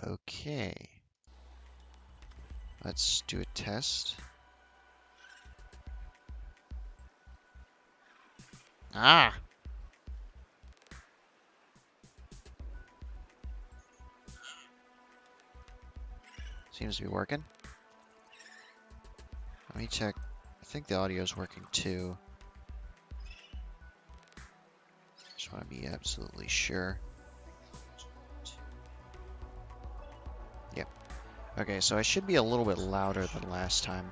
Okay. Let's do a test. Ah! Seems to be working. Let me check. I think the audio is working too. Just want to be absolutely sure. Yep. Okay, so I should be a little bit louder than last time.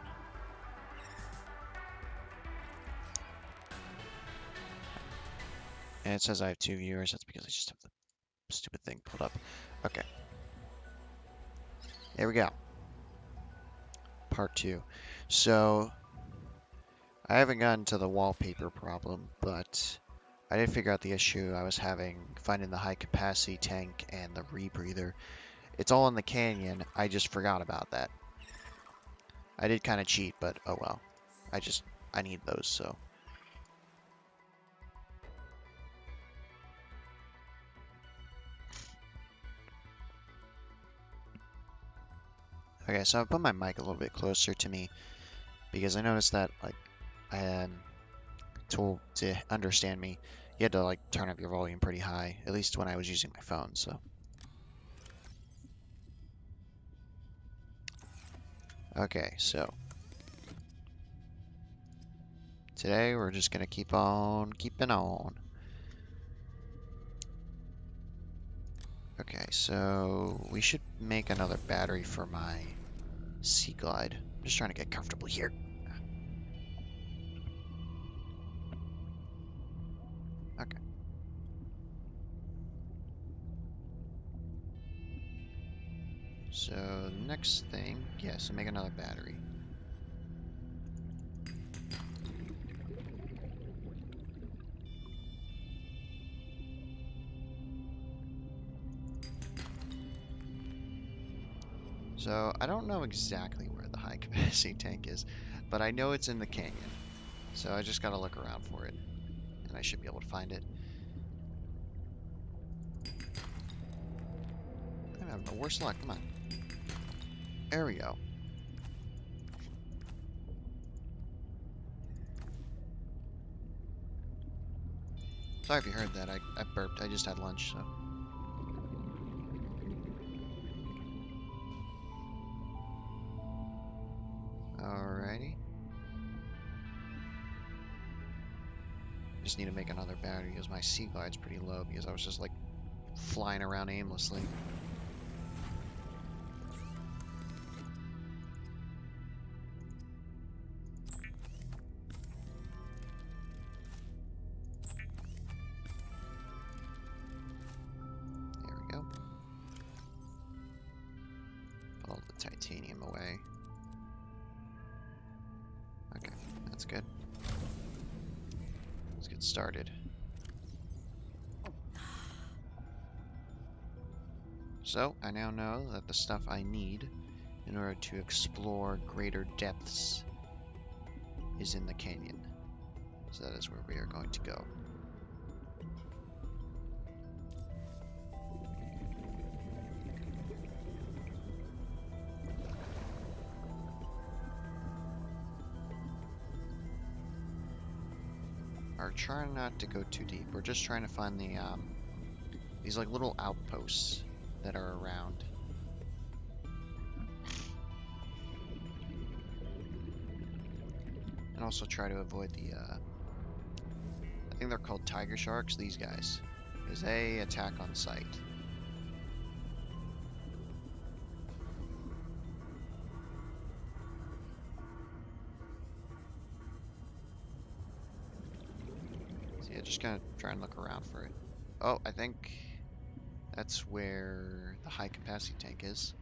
And it says I have 2 viewers. That's because I just have the stupid thing pulled up. Okay. There we go. Part 2. So, I haven't gotten to the wallpaper problem, but I did figure out the issue I was having finding the high capacity tank and the rebreather. It's all in the canyon. I just forgot about that. I did kind of cheat, but oh well. I need those, so. Okay, so I put my mic a little bit closer to me because I noticed that, like, to understand me, you had to, like, turn up your volume pretty high, at least when I was using my phone, so. Okay, so. Today we're just gonna keep on keeping on. Okay, so we should make another battery for my Sea Glide. I'm just trying to get comfortable here. Okay. So next thing, yeah, so make another battery. So I don't know exactly where the high capacity tank is, but I know it's in the canyon. So I just gotta look around for it, and I should be able to find it. I'm having the worst luck, come on. There we go. Sorry if you heard that, I burped, I just had lunch, so. Alrighty. Just need to make another battery because my Sea Glide's pretty low because I was just like flying around aimlessly. There we go. Put all the titanium away. Okay, that's good. Let's get started. So, I now know that the stuff I need in order to explore greater depths is in the canyon. So that is where we are going to go. Are trying not to go too deep. We're just trying to find the these like little outposts that are around. And also try to avoid the I think they're called tiger sharks, these guys, because they attack on sight. So yeah, just gonna try and look around for it. Oh, I think that's where the high capacity tank is.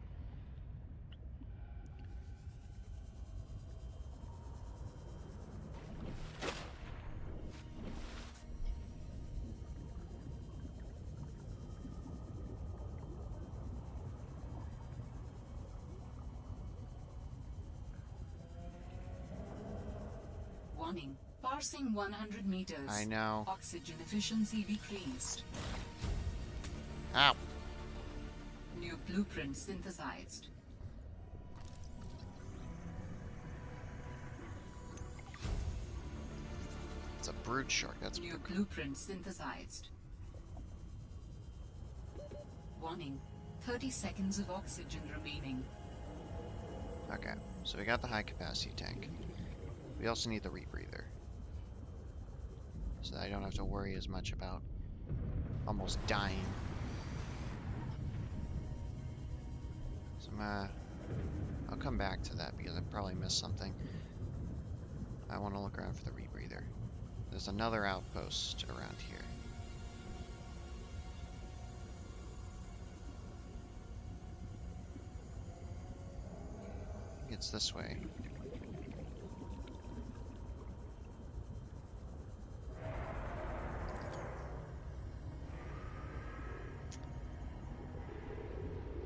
Warning. Passing 100 meters. I know. Oxygen efficiency decreased. Ow. New blueprint synthesized. It's a brood shark. That's New blueprint synthesized. Warning. 30 seconds of oxygen remaining. okay. So we got the high capacity tank. We also need the rebreather, so that I don't have to worry as much about almost dying. So I'll come back to that because I probably missed something. I want to look around for the rebreather. There's another outpost around here. I think it's this way.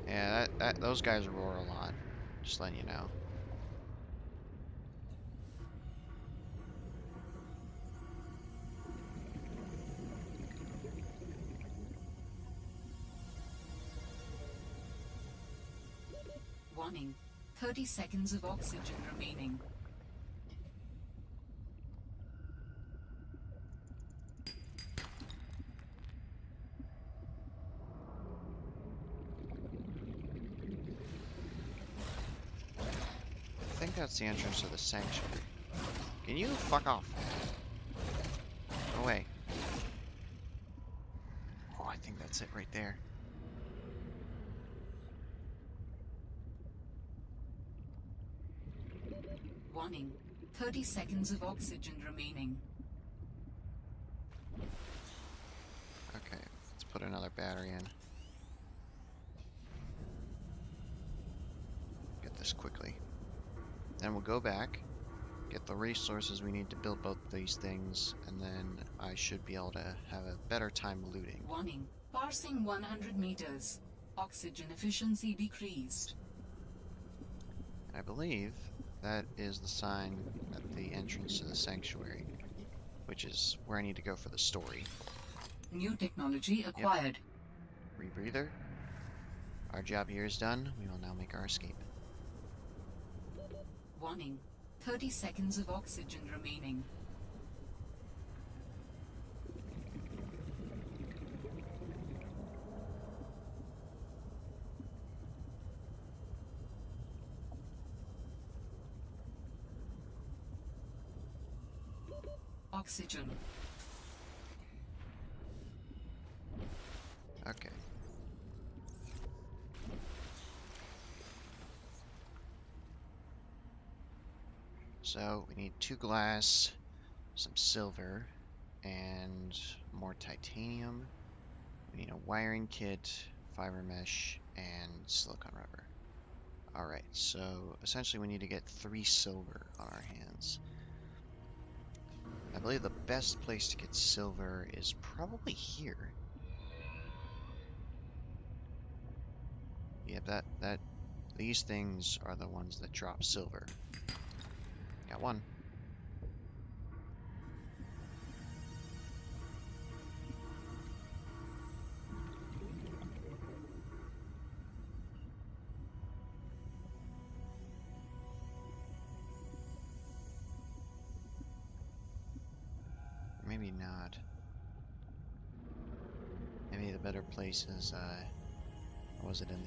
Yeah, those guys roar a lot. Just letting you know. Warning. 30 seconds of oxygen remaining. I think that's the entrance to the sanctuary. Can you fuck off? Go away. Oh, I think that's it right there. Warning. 30 seconds of oxygen remaining. Okay, let's put another battery in. Get this quickly. Then we'll go back, get the resources we need to build both these things, and then I should be able to have a better time looting. Warning. Parsing 100 meters. Oxygen efficiency decreased. I believe that is the sign at the entrance to the sanctuary, which is where I need to go for the story. New technology acquired. Yep. Rebreather. Our job here is done. We will now make our escape. Warning. 30 seconds of oxygen remaining. Oxygen. Okay. So we need 2 glass, some silver, and more titanium. We need a wiring kit, fiber mesh, and silicone rubber. Alright, so essentially we need to get 3 silver on our hands. I believe the best place to get silver is probably here. Yep, these things are the ones that drop silver. Got one. Maybe not. Maybe the better place is, what was it, in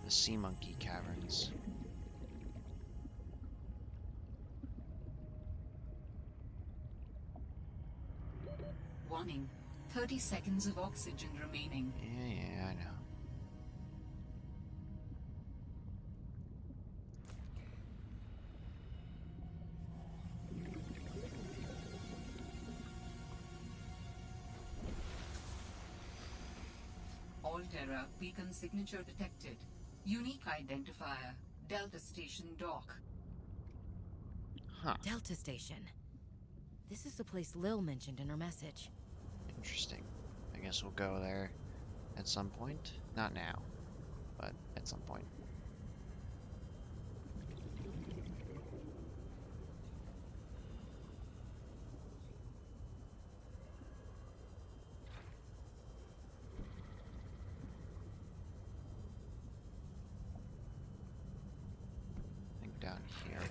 the sea monkey caverns? Warning. 30 seconds of oxygen remaining. Yeah, I know. Alterra beacon signature detected. Unique identifier. Delta Station dock. Huh. Delta Station. This is the place Lil mentioned in her message. Interesting. I guess we'll go there at some point. Not now, but at some point.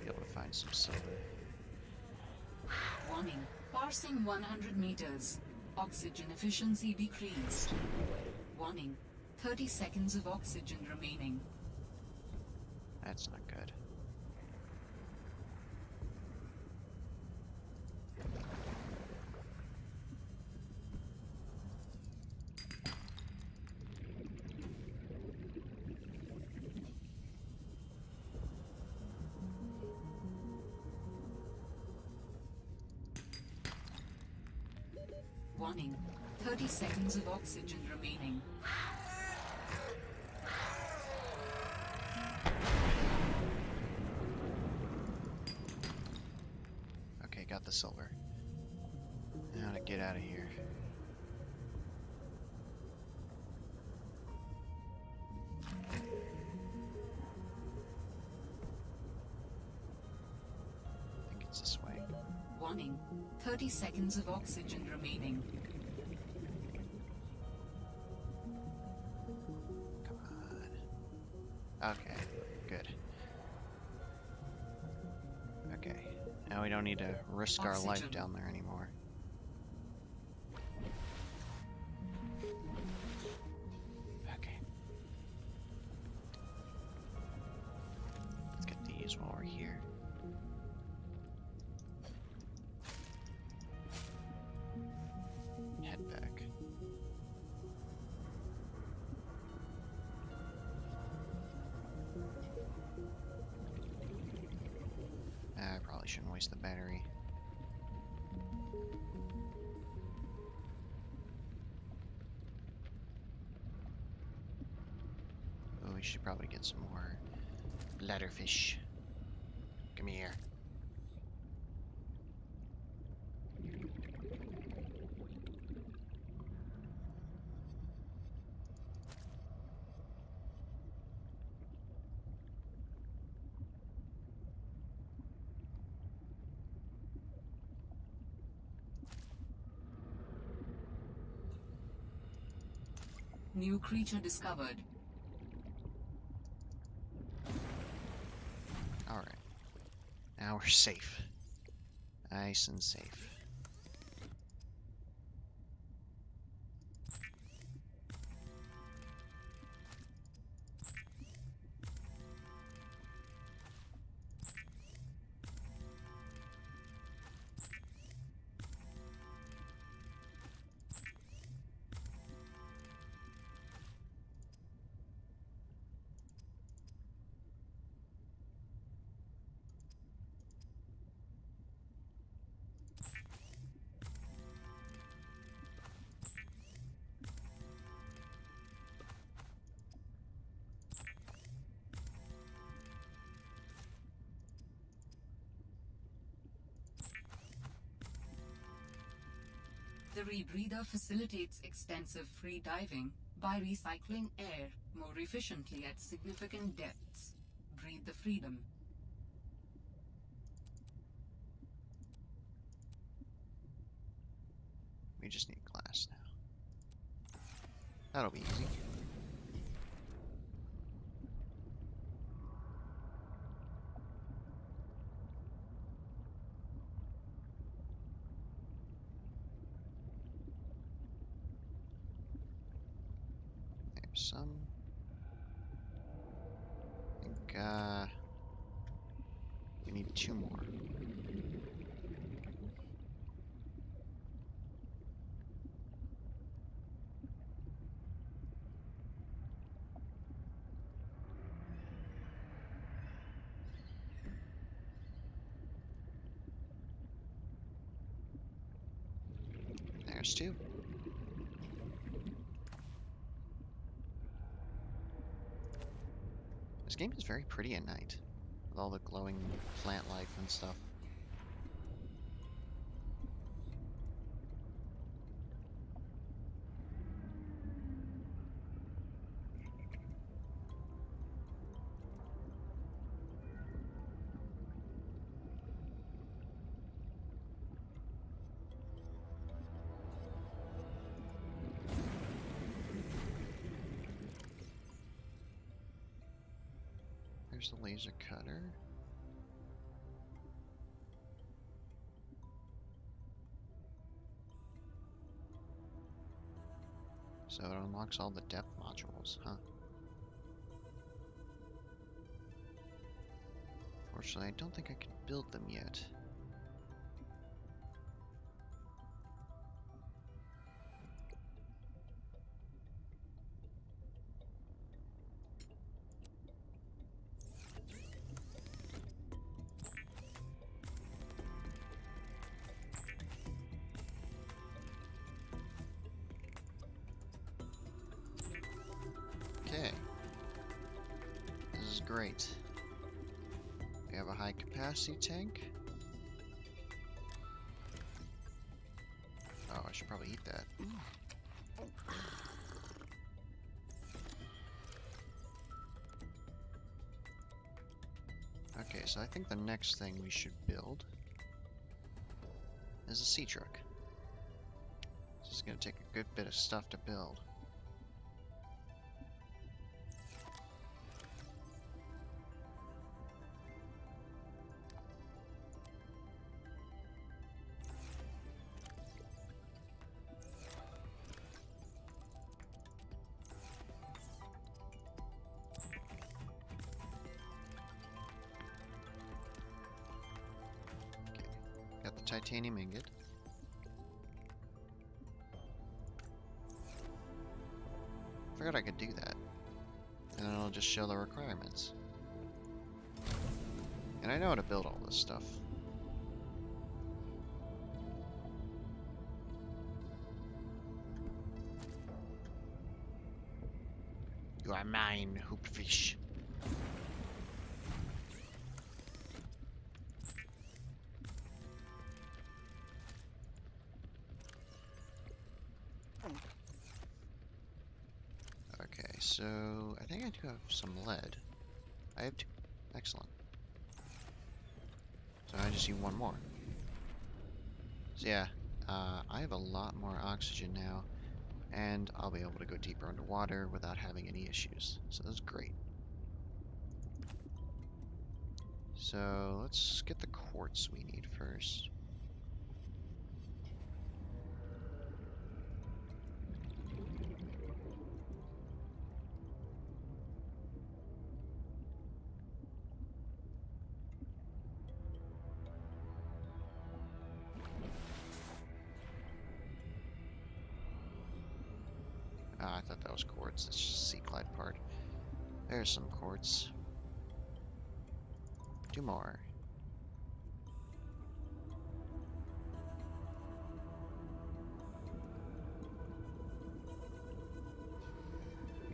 be able to find some silver. Warning. Passing 100 meters. Oxygen efficiency decreased. Warning. 30 seconds of oxygen remaining. That's not good. Warning. 30 seconds of oxygen remaining. Okay, got the silver. Now to get out of here. I think it's this way. Warning. 30 seconds of oxygen remaining. Come on. Okay, good. Okay, now we don't need to risk our life Oxygen. down there anymore. Okay. Let's get these while we're here. Head back. I probably shouldn't waste the battery. Oh, we should probably get some more bladderfish. Come here. New creature discovered. Alright. Now we're safe. Nice and safe. The rebreather facilitates extensive free diving by recycling air more efficiently at significant depths. Breathe the freedom. We just need glass now. That'll be easy. There's some. I think, we need 2 more. There's 2. This game is very pretty at night, with all the glowing plant life and stuff. There's the laser cutter. So it unlocks all the depth modules, huh? Fortunately, I don't think I can build them yet. Okay. This is great. We have a high capacity tank. Oh, I should probably eat that. Okay, so I think the next thing we should build is a sea truck. This is going to take a good bit of stuff to build. Got the titanium ingot. Forgot I could do that. And then it'll just show the requirements. And I know how to build all this stuff. You are mine, hoopfish. Okay, so I think I do have some lead. I have two. Excellent. So I just need one more. So yeah, I have a lot more oxygen now, and I'll be able to go deeper underwater without having any issues. So that's great. So let's get the quartz we need first. Ah, I thought that was quartz. It's just a sea glide part. There's some quartz. Two more.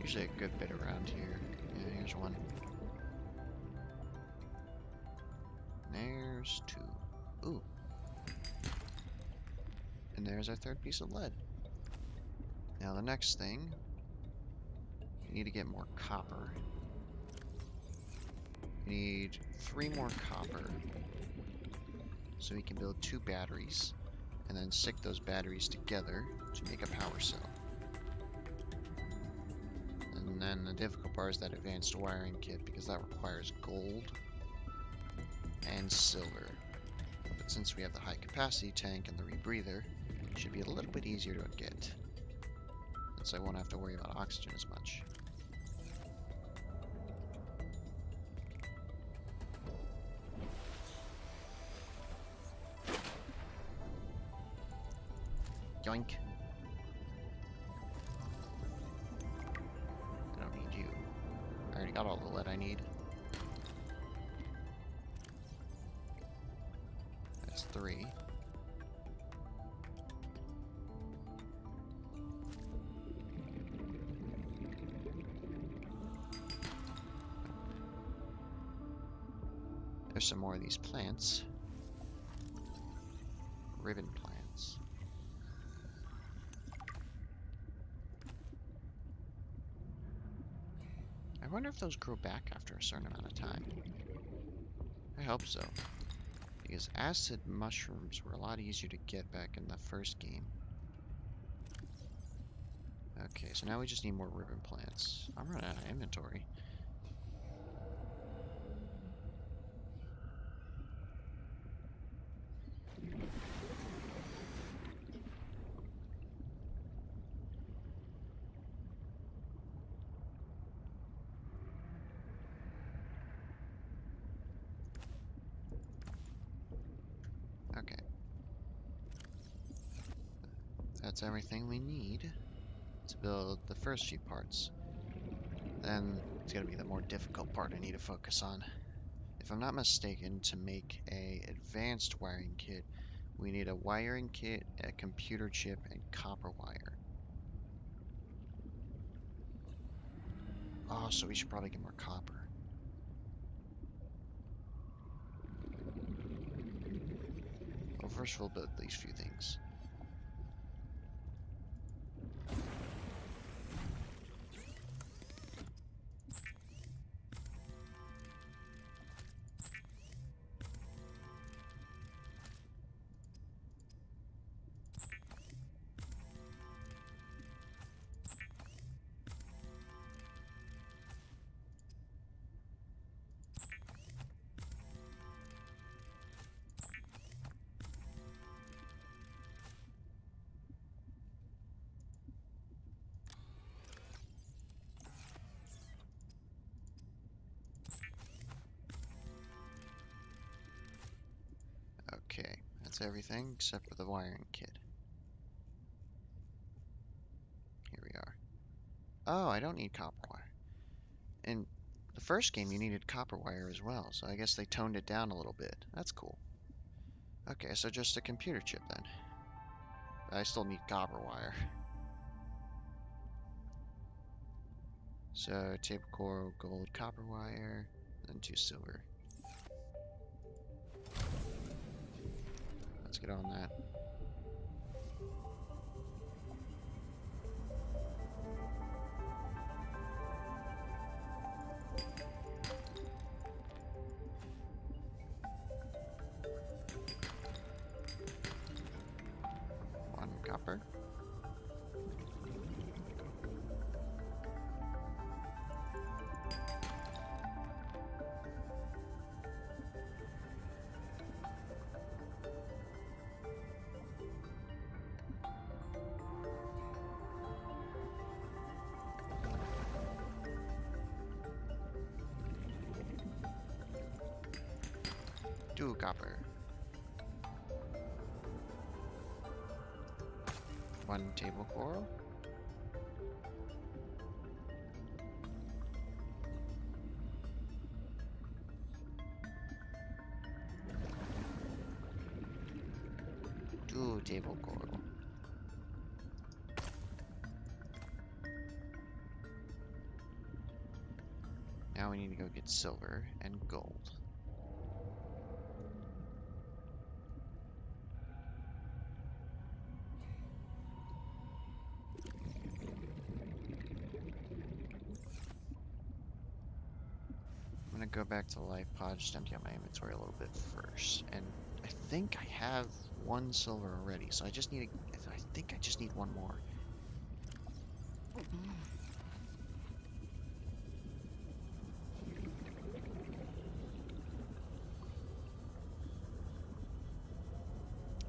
Usually a good bit around here. Yeah, here's one. There's two. Ooh. And there's our third piece of lead. Now the next thing, we need to get more copper. We need 3 more copper so we can build 2 batteries and then stick those batteries together to make a power cell. And then the difficult part is that advanced wiring kit because that requires gold and silver. But since we have the high capacity tank and the rebreather, it should be a little bit easier to get. Since I won't have to worry about oxygen as much. Yoink. I don't need you. I already got all the lead I need. That's 3. There's some more of these plants. Ribbon plants. I wonder if those grow back after a certain amount of time. I hope so. Because acid mushrooms were a lot easier to get back in the first game. Okay, so now we just need more ribbon plants. I'm running out of inventory. that's everything we need to build the first few parts. Then it's gonna be the more difficult part I need to focus on. If I'm not mistaken, to make a advanced wiring kit, we need a wiring kit, a computer chip, and copper wire. Oh, so we should probably get more copper. Well, first we'll build these few things. Okay, that's everything except for the wiring kit. Here we are. Oh, I don't need copper wire. In the first game, you needed copper wire as well, so I guess they toned it down a little bit. That's cool. Okay, so just a computer chip then. I still need copper wire. So, table coral, gold, copper wire, and 2 silver. Let's get on that. One copper. Two copper. One table coral. Two table coral. Now we need to go get silver and gold. I'm gonna go back to the life pod, just empty out my inventory a little bit first. And I think I have 1 silver already, so I think I just need 1 more.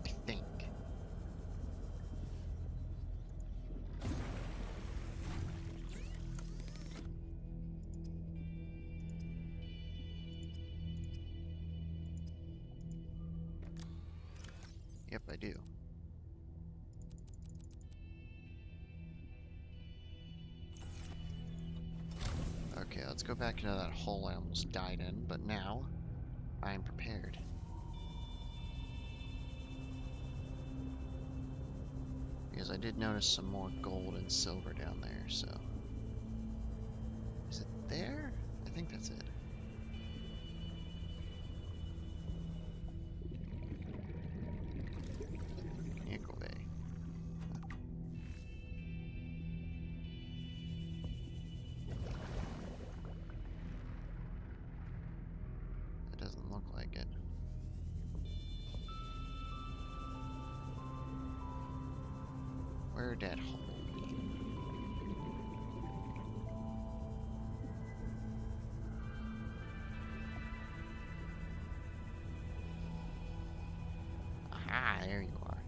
I think. Yep, I do. Okay, let's go back into that hole I almost died in, but now I am prepared. Because I did notice some more gold and silver down there, so... Is it there? I think that's it. Nickel Bay. It doesn't look like it. Where that hole be? Aha, there you are.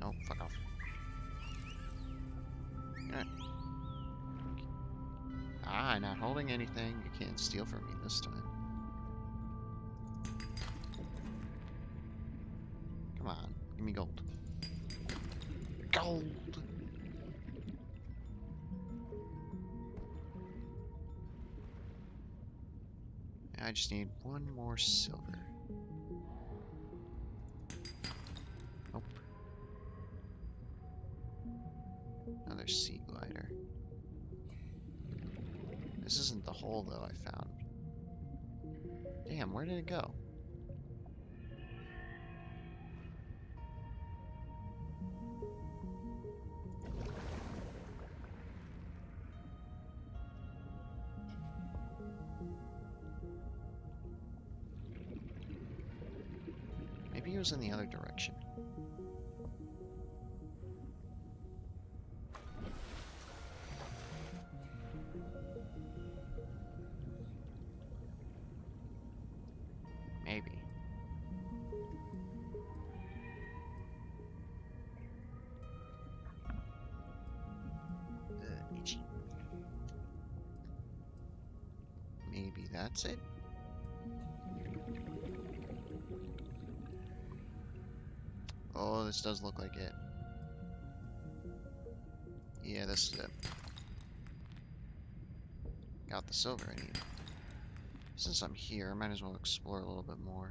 Oh, fuck off. Alright. bring anything. You can't steal from me this time. Come on, give me gold. Gold! I just need one more silver. Nope. Another sea glider. This isn't the hole, though, I found. Damn, where did it go? Maybe it was in the other direction. Maybe. Itchy. Maybe that's it? Oh, this does look like it. Yeah, this is it. Got the silver I need. Since I'm here, I might as well explore a little bit more.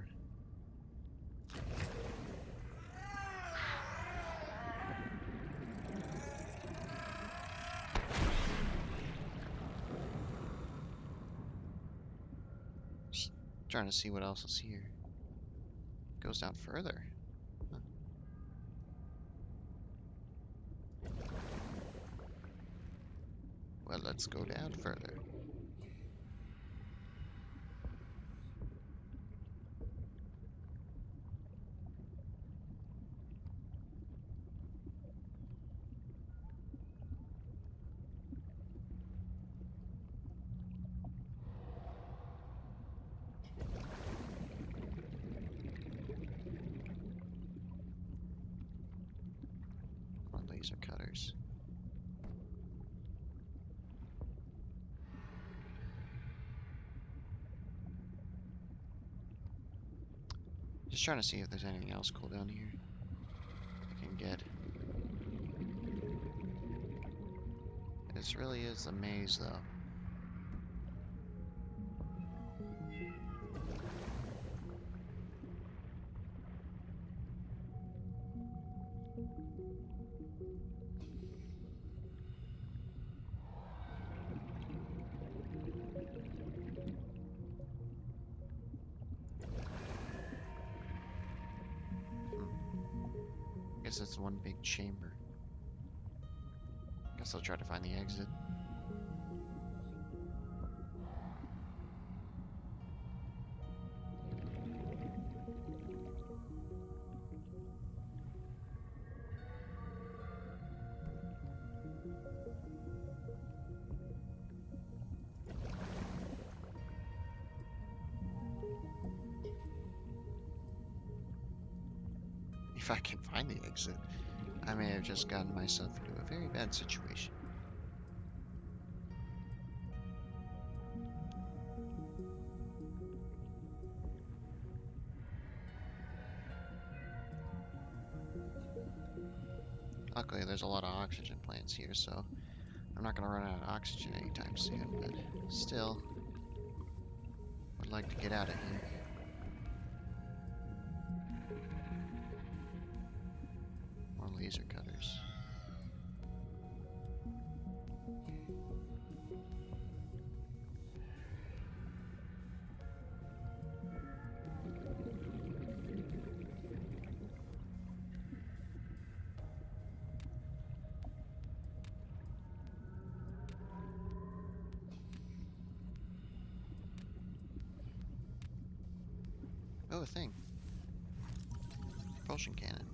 Just trying to see what else is here. Goes down further. Huh. Well, let's go down further. More laser cutters. Just trying to see if there's anything else cool down here I can get. This really is a maze, though. Guess it's one big chamber. Guess I'll try to find the exit. If I can find the exit, I may have just gotten myself into a very bad situation. Luckily, there's a lot of oxygen plants here, so I'm not going to run out of oxygen anytime soon, but still, would like to get out of here. More laser cutters. Oh, a thing. Propulsion cannon.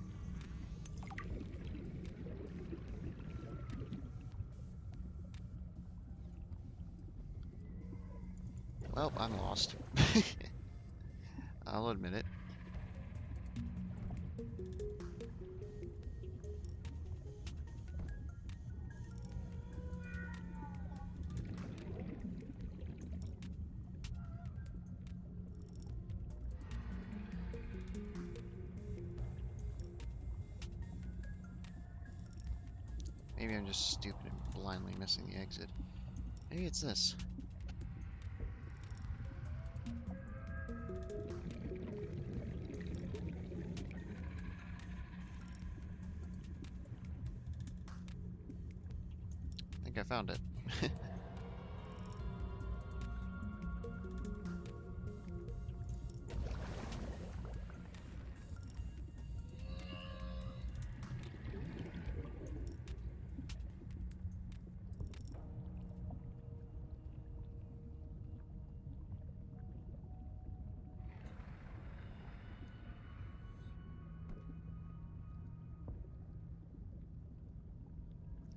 Well, I'm lost. I'll admit it. Maybe I'm just stupid and blindly missing the exit. Maybe it's this. I think I found it.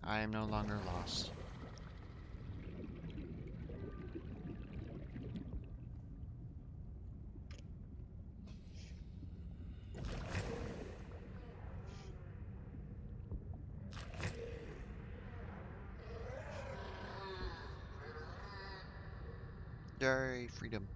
I am no longer lost. Yay, freedom.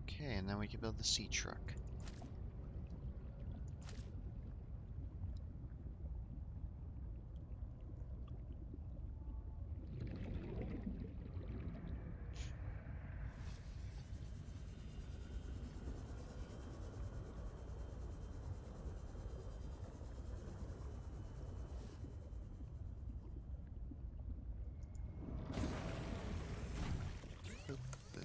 Okay, and then we can build the sea truck. Boop, boop.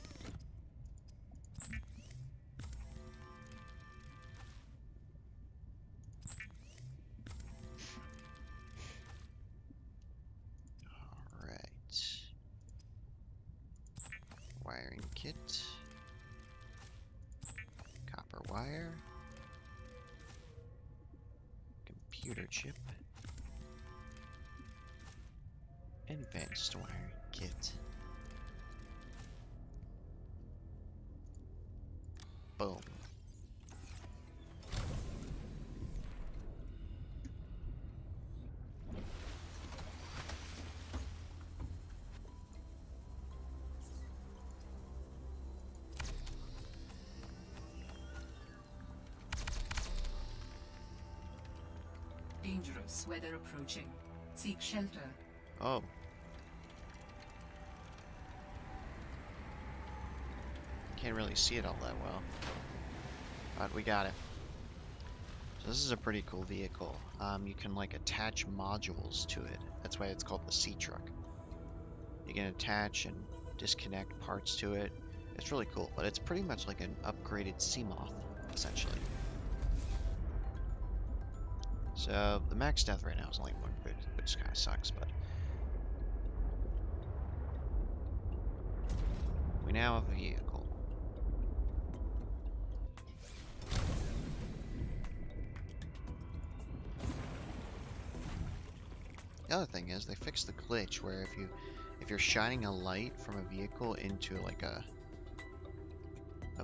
Alright. Wiring kit. Copper wire. Computer chip. Advanced wiring kit. Boom. Dangerous weather approaching. Seek shelter. Oh. Can't really see it all that well. But we got it. So this is a pretty cool vehicle. You can like attach modules to it. That's why it's called the sea truck. You can attach and disconnect parts to it. It's really cool, but it's pretty much like an upgraded Seamoth, essentially. So the max death right now is only 1, which kind of sucks, but we now have a vehicle. The other thing is they fixed the glitch where if you're shining a light from a vehicle into like a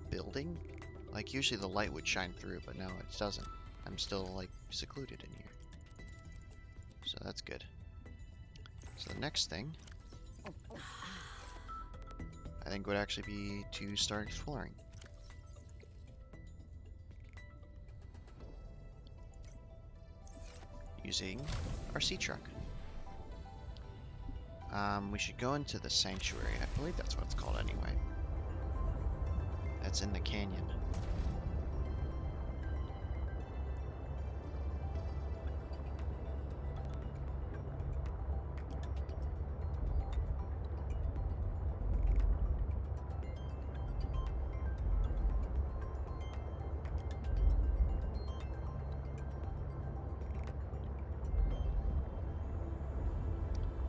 building, like usually the light would shine through, but no, it doesn't. I'm still like secluded in here. So that's good. So the next thing I think would actually be to start exploring. Using our sea truck. We should go into the sanctuary. I believe that's what it's called anyway. That's in the canyon.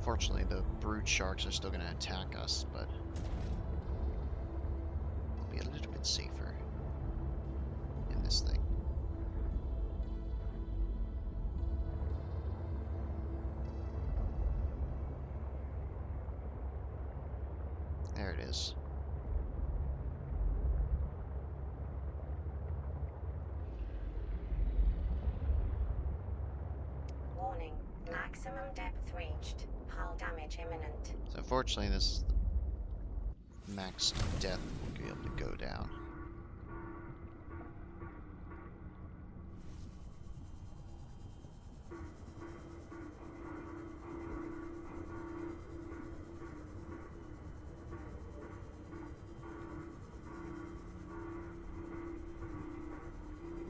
Fortunately, the brood sharks are still going to attack us, but we'll be a little bit safer in this thing. this. Warning, maximum depth reached. Hull damage imminent. So unfortunately, this is the max depth we'll be able to go down.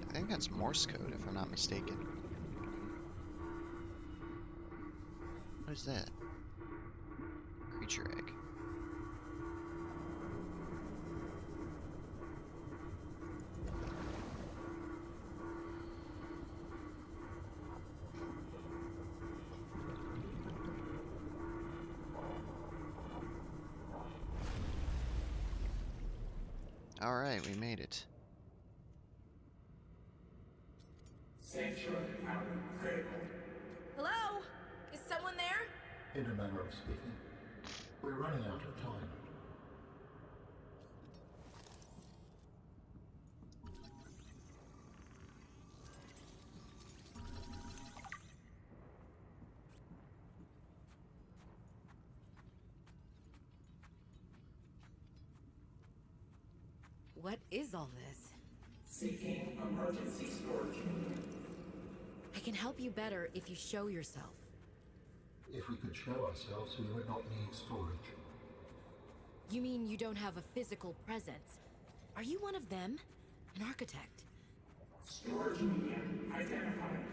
I think that's Morse code, if I'm not mistaken. What is that? Creature egg. Alright, we made it. Sanctuary power critical. Hello? Is someone there? In a manner of speaking, we're running out of time. What is all this? Seeking emergency storage medium. I can help you better if you show yourself. If we could show ourselves, we would not need storage. You mean you don't have a physical presence? Are you one of them? An architect? Storage medium identified.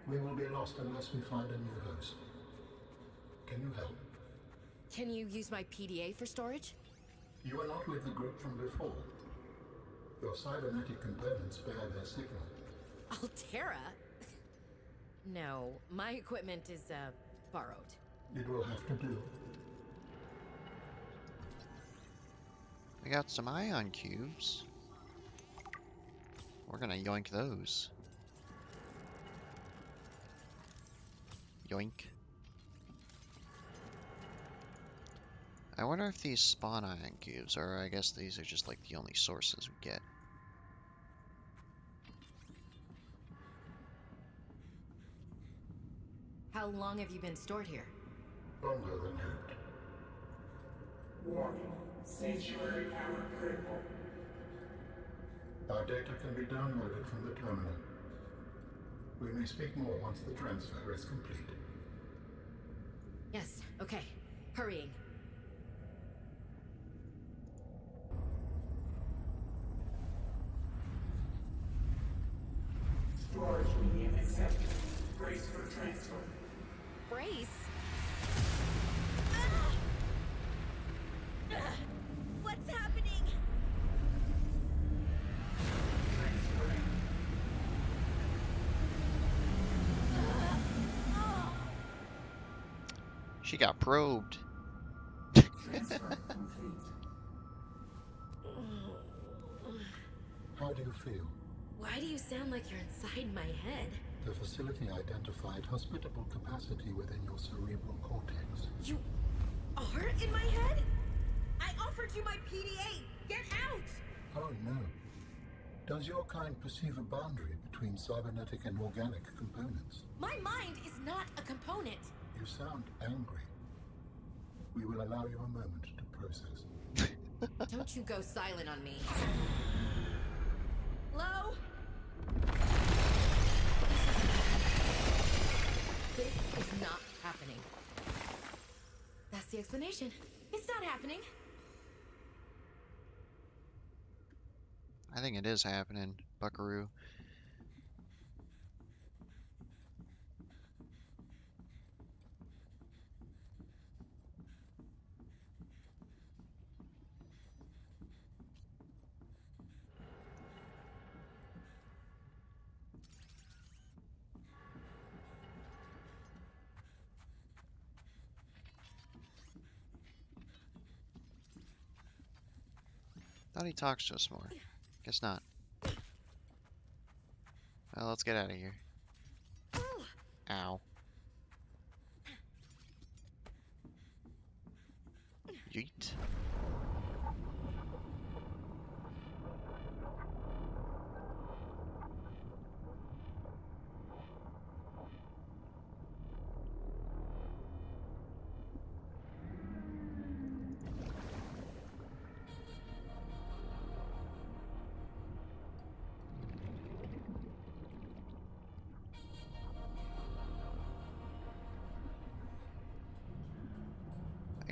We will be lost unless we find a new host. Can you help? Can you use my PDA for storage? You are not with the group from before. Your cybernetic components bear their signal. Altera? No, my equipment is, borrowed. It will have to do. We got some ion cubes. We're gonna yoink those. Yoink. I wonder if these spawn ion cubes, or I guess these are just like the only sources we get. How long have you been stored here? Longer than hoped. Warning. Sanctuary power critical. Our data can be downloaded from the terminal. We may speak more once the transfer is complete. Yes, okay. Hurrying. Storage medium accepted. Brace for transfer. Brace? Ah! What's happening? Transferring. She got probed. Transfer complete. How do you feel? Why do you sound like you're inside my head? The facility identified hospitable capacity within your cerebral cortex. You are in my head? I offered you my PDA! Get out! Oh no. Does your kind perceive a boundary between cybernetic and organic components? My mind is not a component. You sound angry. We will allow you a moment to process. Don't you go silent on me. Hello? This is not happening. That's the explanation. It's not happening. I think it is happening, Buckaroo. Thought he talks to us more. Guess not. Well, let's get out of here. Ow. Yeet.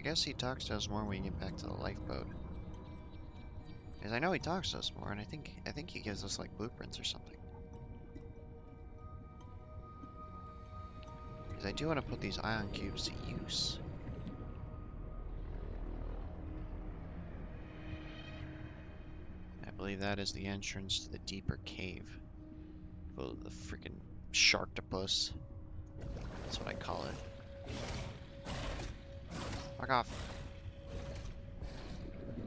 guess he talks to us more when we get back to the lifeboat. Because I know he talks to us more, and I think he gives us like blueprints or something. Because I do want to put these ion cubes to use. I believe that is the entrance to the deeper cave. Full of the freaking sharktopus. That's what I call it. Fuck off.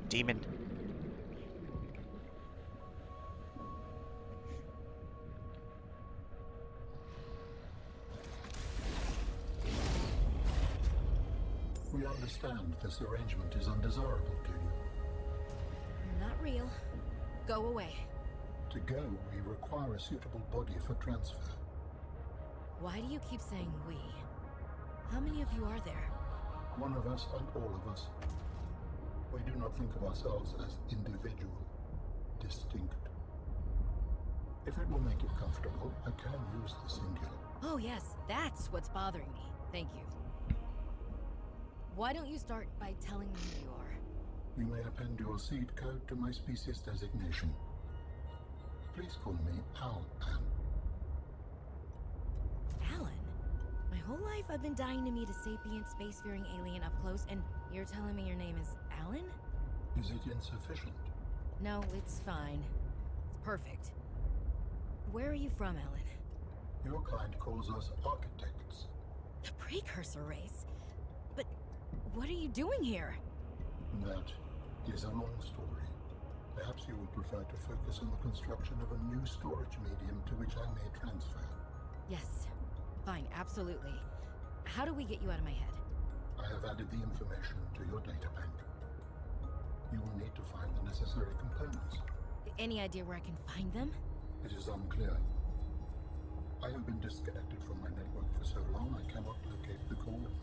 Demon. We understand this arrangement is undesirable to you. Not real. Go away. To go, we require a suitable body for transfer. Why do you keep saying we? How many of you are there? One of us and all of us. We do not think of ourselves as individual, distinct. If it will make it comfortable, I can use the singular. Oh yes, that's what's bothering me. Thank you. Why don't you start by telling me who you are? You may append your seed code to my species designation. Please call me Alan. Alan? My whole life I've been dying to meet a sapient spacefaring alien up close, and you're telling me your name is Alan? Is it insufficient? No, it's fine. It's perfect. Where are you from, Alan? Your kind calls us architects. The precursor race? But what are you doing here? That is a long story. Perhaps you would prefer to focus on the construction of a new storage medium to which I may transfer. Yes. Fine, absolutely. How do we get you out of my head? I have added the information to your data bank. You will need to find the necessary components. Any idea where I can find them? It is unclear. I have been disconnected from my network for so long I cannot locate the coordinates.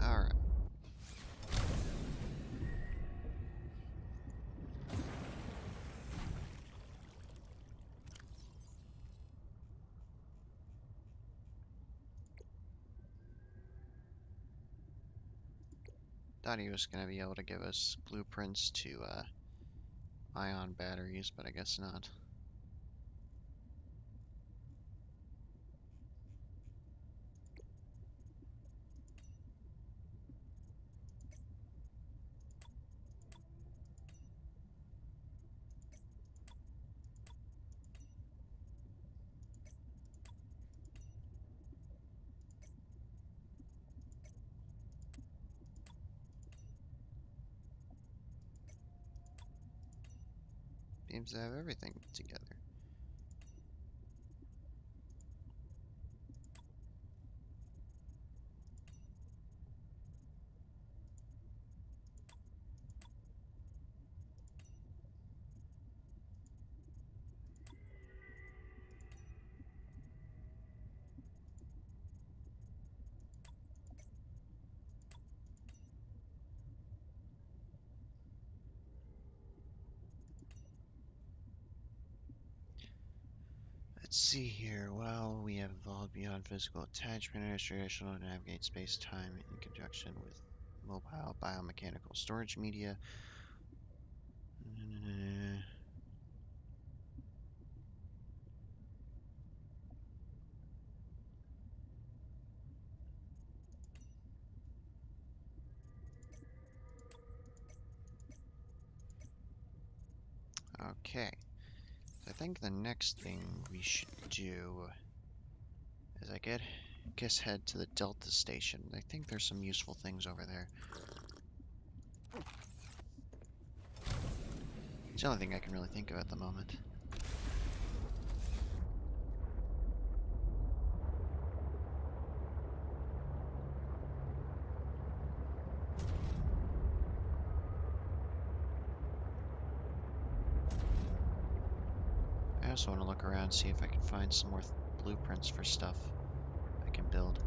Alright. Thought he was going to be able to give us blueprints to ion batteries, but I guess not. Seems to have everything together. Let's see here. Well, we have evolved beyond physical attachment and is traditional to navigate space-time in conjunction with mobile biomechanical storage media. Okay. So I think the next thing we should do is guess head to the Delta Station. I think there's some useful things over there. It's the only thing I can really think of at the moment. I also want to look around, see if I can find some more blueprints for stuff I can build.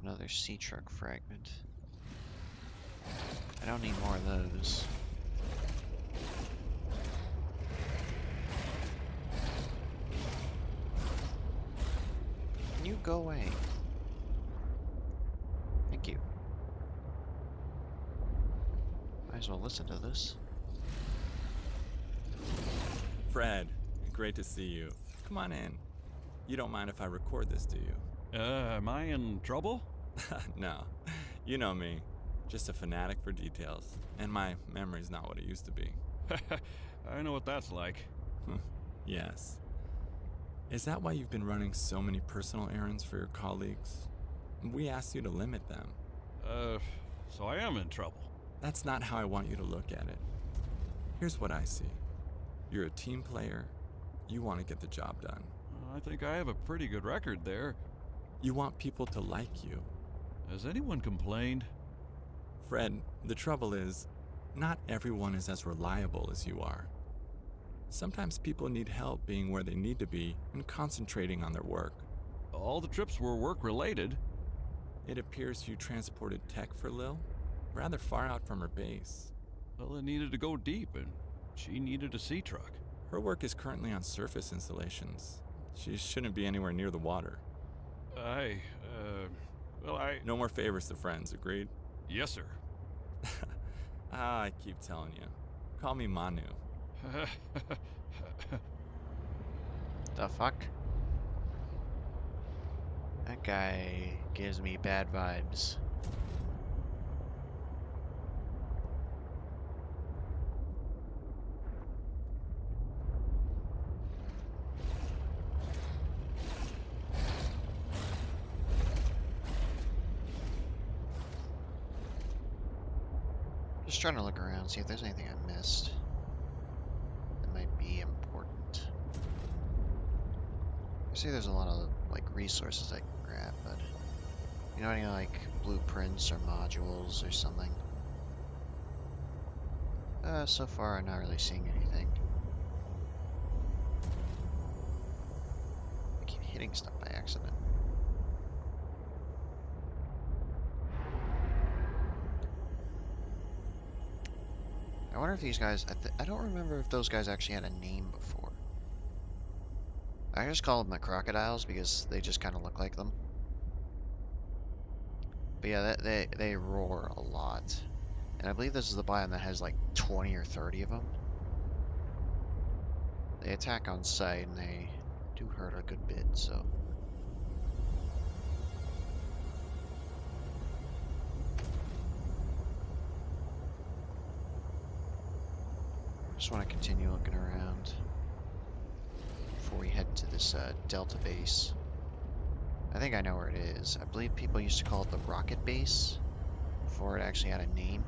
Another sea truck fragment. I don't need more of those. Can you go away? Thank you. Might as well listen to this. Fred, great to see you. Come on in. You don't mind if I record this, do you? Am I in trouble? No. You know me. Just a fanatic for details. And my memory's not what it used to be. I know what that's like. Yes. Is that why you've been running so many personal errands for your colleagues? We asked you to limit them. So I am in trouble. That's not how I want you to look at it. Here's what I see. You're a team player. You want to get the job done. I think I have a pretty good record there. You want people to like you. Has anyone complained? Fred, the trouble is, not everyone is as reliable as you are. Sometimes people need help being where they need to be and concentrating on their work. All the trips were work-related. It appears you transported tech for Lil, rather far out from her base. Well, it needed to go deep, and she needed a sea truck. Her work is currently on surface installations. She shouldn't be anywhere near the water. No more favors to friends, agreed? Yes, sir. I keep telling you. Call me Manu. The fuck? That guy gives me bad vibes. Just trying to look around, see if there's anything I missed that might be important. I see there's a lot of like resources I can grab, but you know, any like blueprints or modules or something? So far I'm not really seeing anything. I keep hitting stuff by accident. I wonder if these guys, I don't remember if those guys actually had a name before. I just call them the crocodiles because they just kind of look like them. But yeah, they roar a lot. And I believe this is the biome that has like 20 or 30 of them. They attack on sight and they do hurt a good bit, so. Just want to continue looking around before we head to this Delta base. I think I know where it is. I believe people used to call it the rocket base before it actually had a name.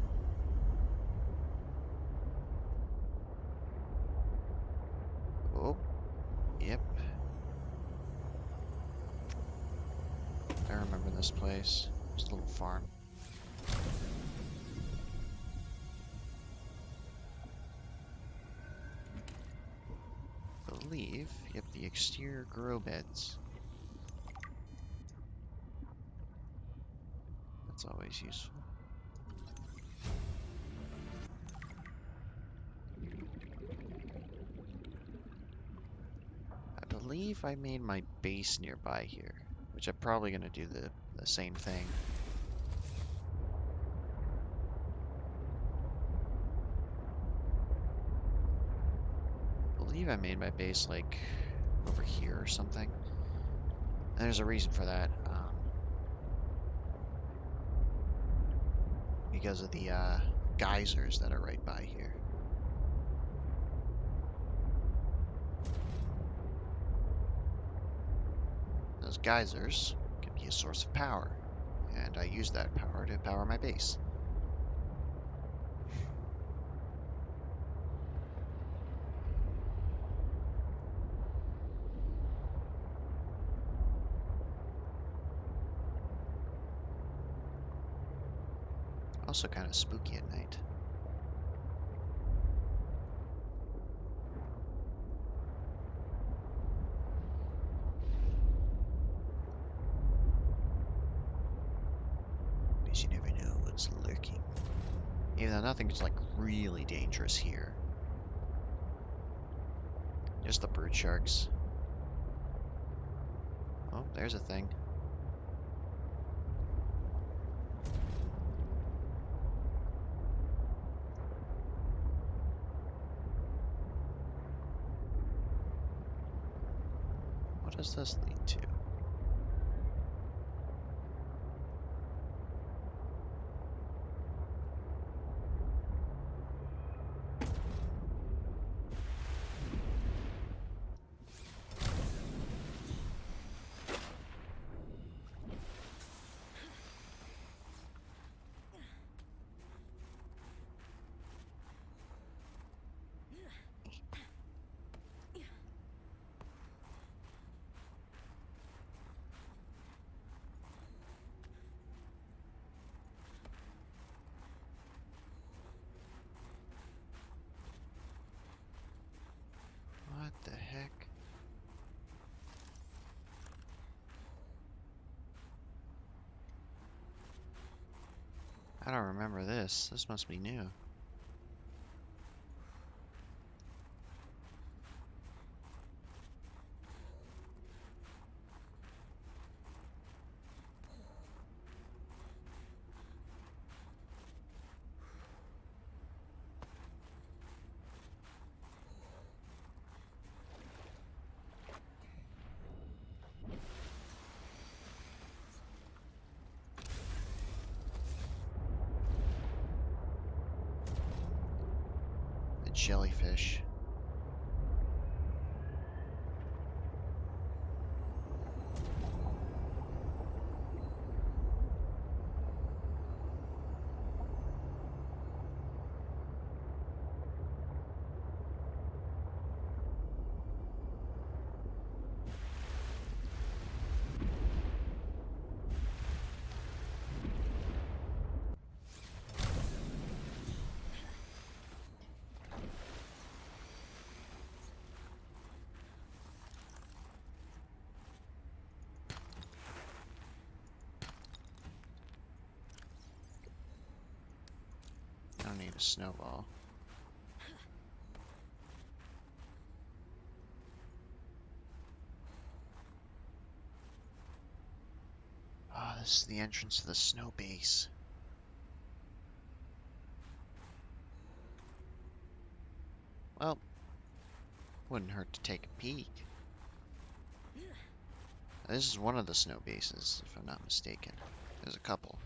Oh, yep. I remember this place. It's a little farm. I believe, yep, the exterior grow beds. That's always useful. I believe I made my base nearby here, which I'm probably going to do the same thing. I believe I made my base like over here or something. And there's a reason for that. Because of the geysers that are right by here. Those geysers can be a source of power, and I use that power to power my base. Also kind of spooky at night. Because you never know what's lurking. Even though nothing's like really dangerous here. Just the bird sharks. Oh, there's a thing. What does this lead to? What the heck? I don't remember this. This must be new. The jellyfish. I don't need a snowball. Oh, this is the entrance to the snow base. Well, wouldn't hurt to take a peek. This is one of the snow bases, if I'm not mistaken. There's a couple.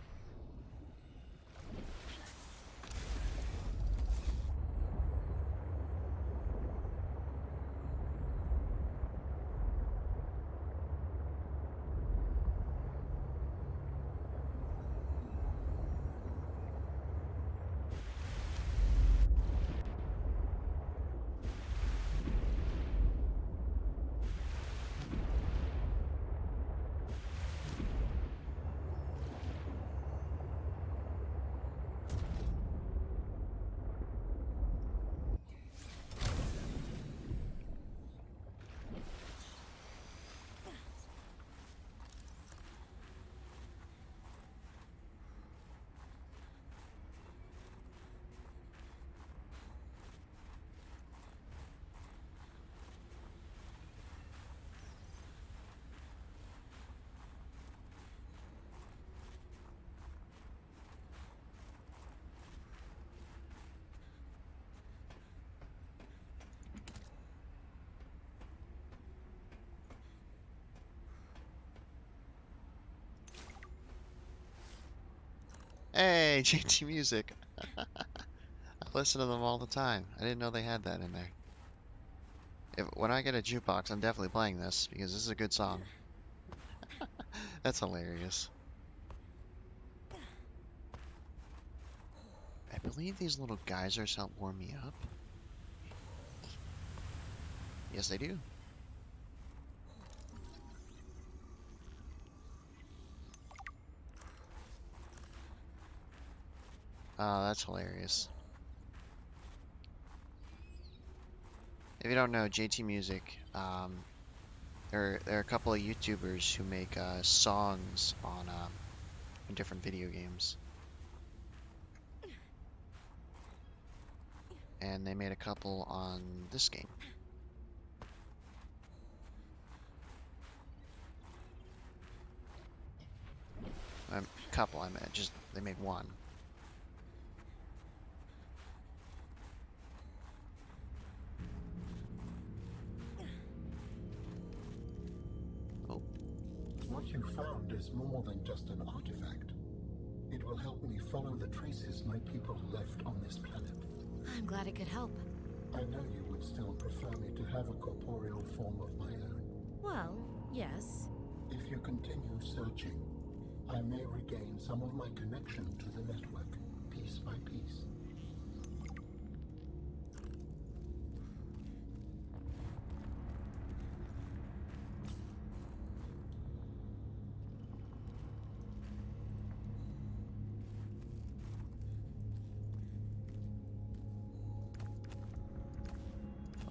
Hey, JT Music. I listen to them all the time. I didn't know they had that in there. When I get a jukebox, I'm definitely playing this because this is a good song. That's hilarious. I believe these little geysers help warm me up. Yes, they do. Oh, that's hilarious. If you don't know, JT Music, there are a couple of YouTubers who make songs on in different video games. And they made a couple on this game. Couple, I meant, just, they made one. Oh. What you found is more than just an artifact. It will help me follow the traces my people left on this planet. I'm glad it could help. I know you would still prefer me to have a corporeal form of my own. Well, yes. If you continue searching, I may regain some of my connection to the network, piece by piece.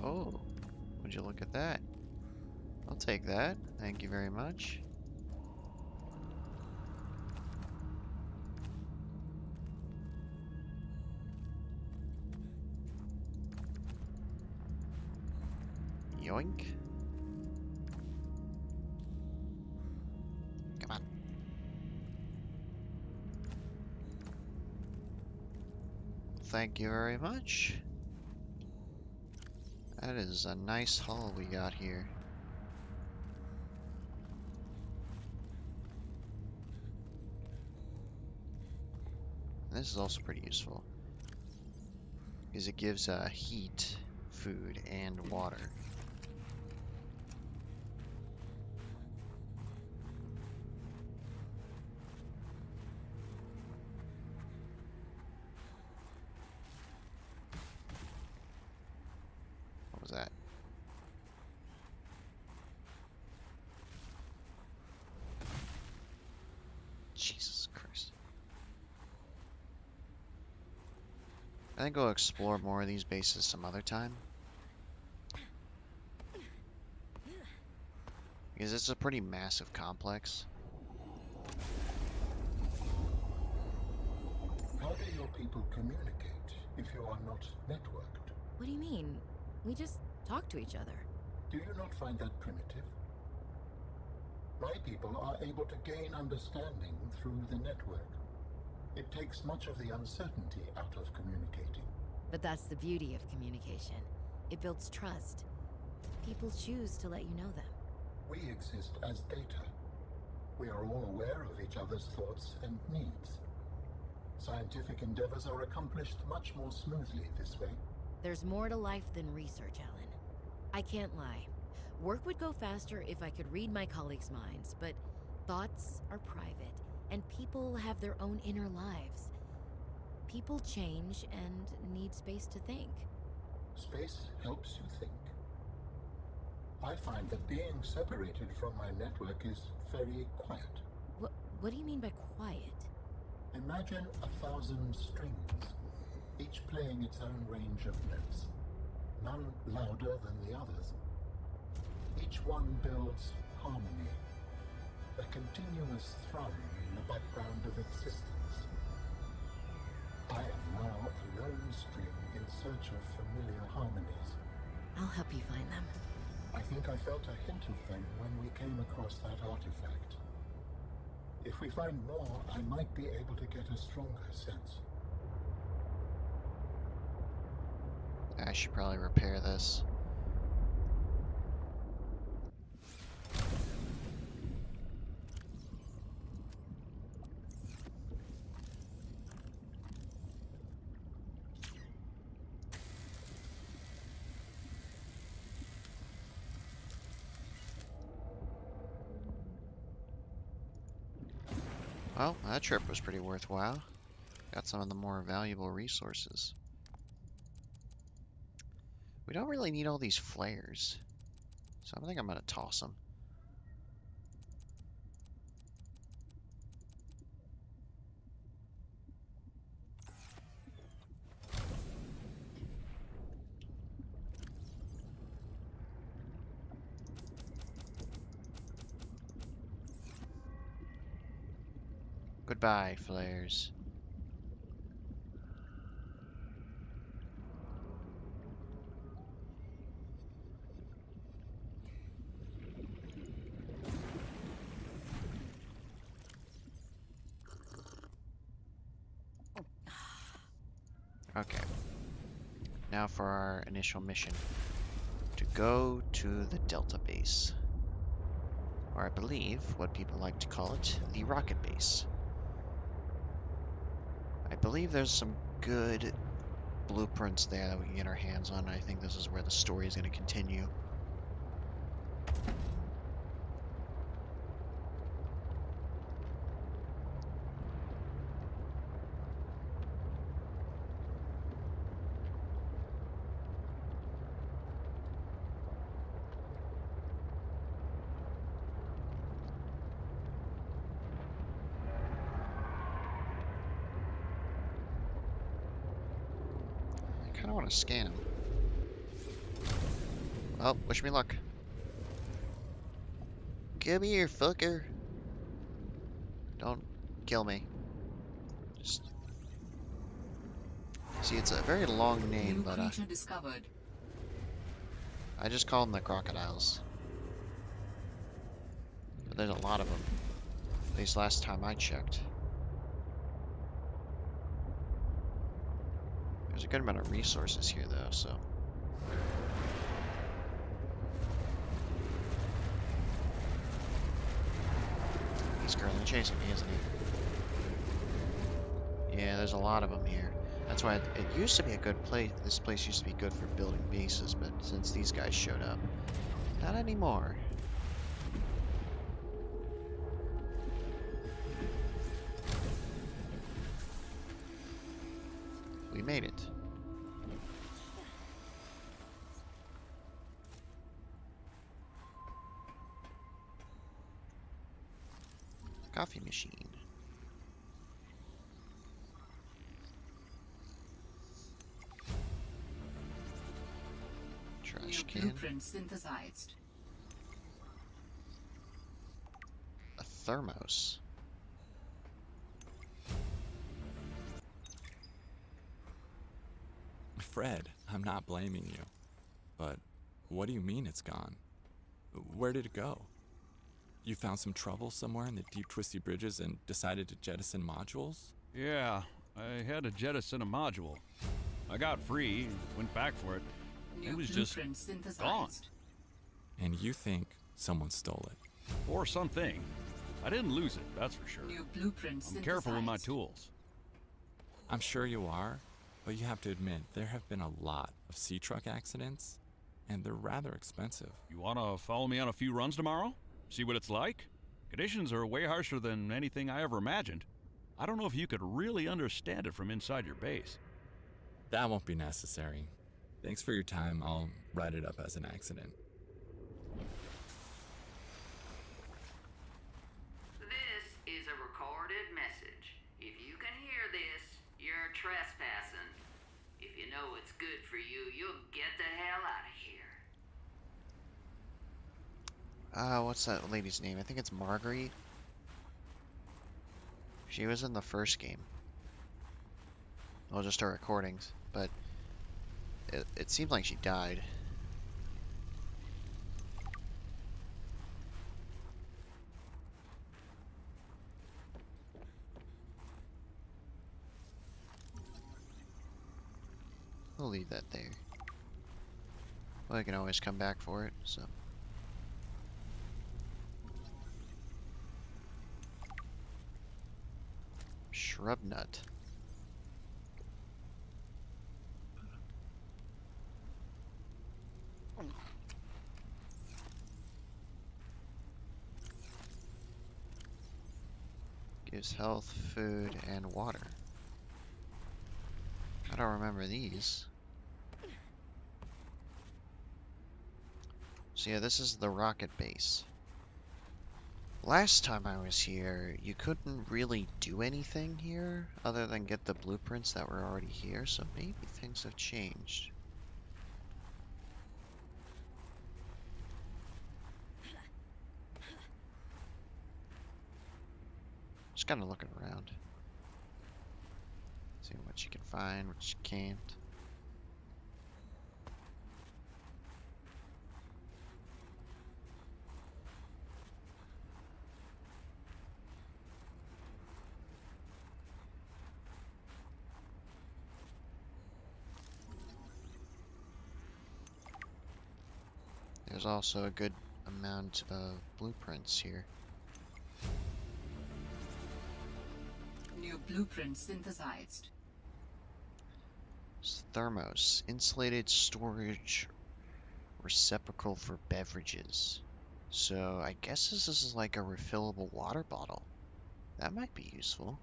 Oh, would you look at that? I'll take that. Thank you very much. Yoink. Come on. Thank you very much. That is a nice haul we got here. This is also pretty useful, because it gives heat, food, and water. What was that? Jesus Christ. I think I'll explore more of these bases some other time. Because it's a pretty massive complex. How do your people communicate if you are not networked? What do you mean? We just talk to each other. Do you not find that primitive? My people are able to gain understanding through the network. It takes much of the uncertainty out of communicating. But that's the beauty of communication. It builds trust. People choose to let you know them. We exist as data. We are all aware of each other's thoughts and needs. Scientific endeavors are accomplished much more smoothly this way. There's more to life than research, Alan. I can't lie. Work would go faster if I could read my colleagues' minds, but thoughts are private, and people have their own inner lives. People change and need space to think. Space helps you think. I find that being separated from my network is very quiet. What do you mean by quiet? Imagine 1,000 strings, each playing its own range of notes, none louder than the others. Each one builds harmony, a continuous thrum in the background of existence. I am now a lone string in search of familiar harmonies. I'll help you find them. I think I felt a hint of them when we came across that artifact. If we find more, I might be able to get a stronger sense. I should probably repair this. Well, that trip was pretty worthwhile. Got some of the more valuable resources. We don't really need all these flares, so I think I'm gonna toss them. Goodbye, flares. Okay. Now for our initial mission. To go to the Delta Base. Or I believe what people like to call it, the Rocket Base. I believe there's some good blueprints there that we can get our hands on. I think this is where the story is going to continue. I kind of want to scan him. Well, wish me luck. Come here, fucker. Don't kill me. Just see, it's a very long name, New but creature discovered. I just call them the crocodiles. But there's a lot of them. At least last time I checked. There's a good amount of resources here, though, so. He's currently chasing me, isn't he? Yeah, there's a lot of them here. That's why it used to be a good place. This place used to be good for building bases, but since these guys showed up, not anymore. We made it. Coffee machine. Trash New can. blueprint synthesized. A thermos. Fred, I'm not blaming you. But what do you mean it's gone? Where did it go? You found some trouble somewhere in the deep twisty bridges and decided to jettison modules? Yeah, I had to jettison a module. I got free, went back for it. New It was just blueprint synthesized. gone. And you think someone stole it? Or something. I didn't lose it, that's for sure. New blueprint I'm careful with my synthesized. tools. I'm sure you are, but you have to admit there have been a lot of sea truck accidents, and they're rather expensive. You wanna follow me on a few runs tomorrow? See what it's like? Conditions are way harsher than anything I ever imagined. I don't know if you could really understand it from inside your base. That won't be necessary. Thanks for your time. I'll write it up as an accident. This is a recorded message. If you can hear this, you're trespassing. If you know what's good for you, you'll get the hell out of here. What's that lady's name? I think it's Marguerite. She was in the first game. Well, just her recordings, but it seemed like she died. We'll leave that there. Well, I can always come back for it, so. Shrub nut. Gives health, food, and water. I don't remember these. So yeah, this is the rocket base. Last time I was here, you couldn't really do anything here other than get the blueprints that were already here, so maybe things have changed. Just kind of looking around. Seeing what you can find, what you can't. There's also a good amount of blueprints here. New blueprint synthesized. Thermos, insulated storage receptacle for beverages. So I guess this is like a refillable water bottle. That might be useful.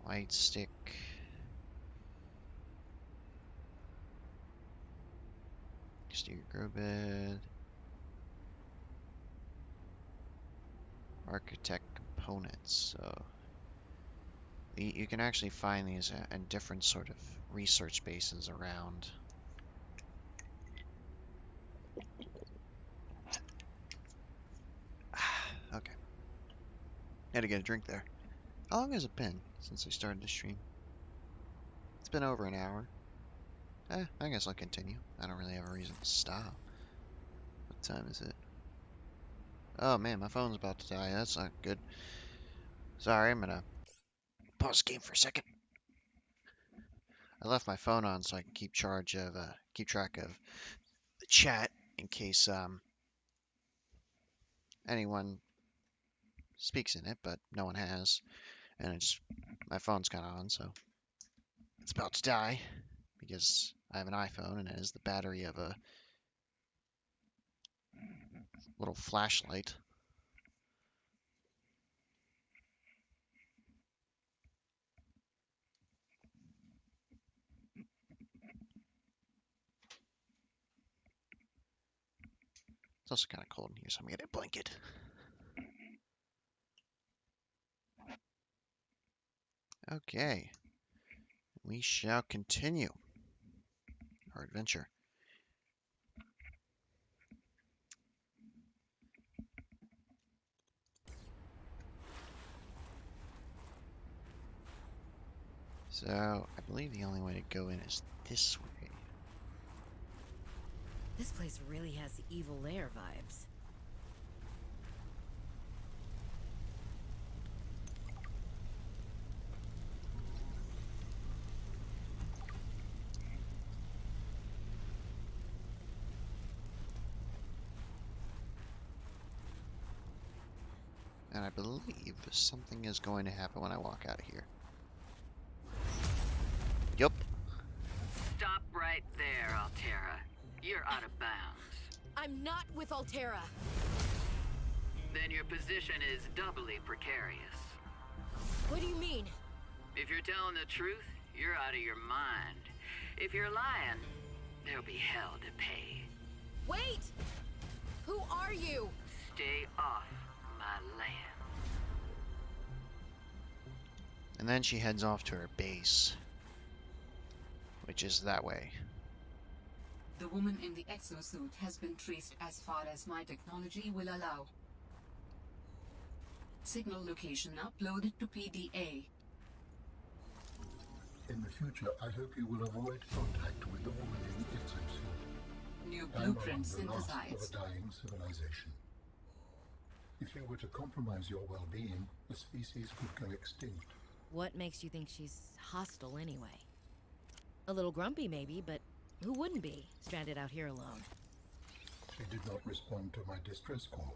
Light stick. Exterior grow bed. Architect components. So you can actually find these in different sort of research spaces around. Okay. Had to get a drink there. How long has it been since I started the stream? It's been over an hour. I guess I'll continue. I don't really have a reason to stop. What time is it? Oh man, my phone's about to die. That's not good. Sorry, I'm gonna pause the game for a second. I left my phone on so I can keep track of the chat in case anyone speaks in it, but no one has. And my phone's kind of on, so it's about to die because I have an iPhone and it has the battery of a little flashlight. It's also kind of cold in here, so I'm gonna get a blanket. Okay, we shall continue our adventure. So, I believe the only way to go in is this way. This place really has evil lair vibes. And I believe something is going to happen when I walk out of here. Yup. Stop right there, Altera. You're out of bounds. I'm not with Altera. Then your position is doubly precarious. What do you mean? If you're telling the truth, you're out of your mind. If you're lying, there'll be hell to pay. Wait! Who are you? Stay off my land. And then she heads off to her base, which is that way. The woman in the exosuit has been traced as far as my technology will allow. Signal location uploaded to PDA. In the future, I hope you will avoid contact with the woman in the exosuit. New I'm among blueprint the last of synthesized. a dying civilization. If you were to compromise your well-being, the species could go extinct. What makes you think she's hostile anyway? A little grumpy maybe, but who wouldn't be, stranded out here alone? She did not respond to my distress call,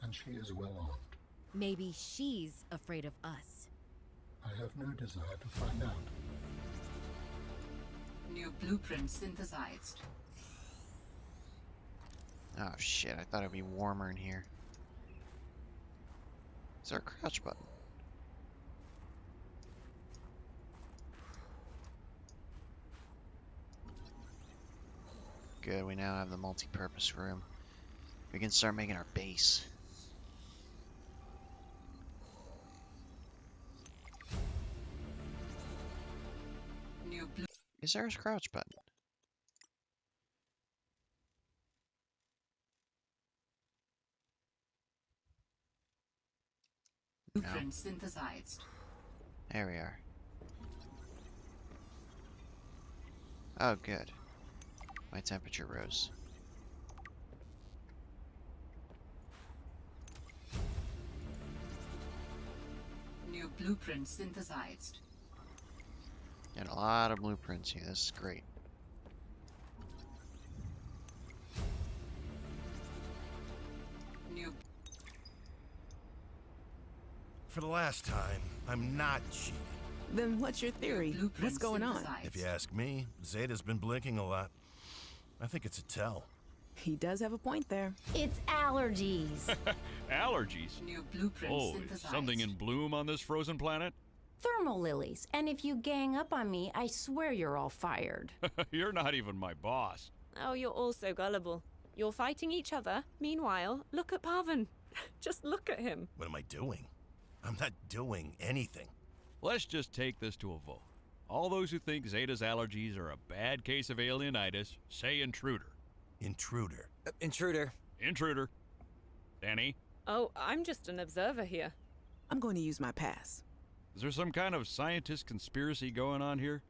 and she is well armed. Maybe she's afraid of us. I have no desire to find out. New blueprint synthesized. Oh shit, I thought it'd be warmer in here. Is there a crouch button? Good, we now have the multi-purpose room. We can start making our base. New blue. Is there a crouch button? Blueprint synthesized. There we are. Oh, good. My temperature rose. New blueprint synthesized. Got a lot of blueprints here. This is great. New For the last time, I'm not cheating. Then what's your theory? blueprint What's going on? synthesized. If you ask me, Zeta's been blinking a lot. I think it's a tell. He does have a point there. It's allergies. Allergies. New blueprint Oh, is synthesized. something in bloom on this frozen planet? Thermal lilies. And if you gang up on me, I swear you're all fired. You're not even my boss. Oh, you're all so gullible. You're fighting each other. Meanwhile, look at Parvin. Just look at him. What am I doing? I'm not doing anything. Let's just take this to a vote. All those who think Zeta's allergies are a bad case of alienitis, say intruder. Intruder. Intruder. Intruder. Danny, Oh, I'm just an observer here. I'm going to use my pass. is there some kind of scientist conspiracy going on here?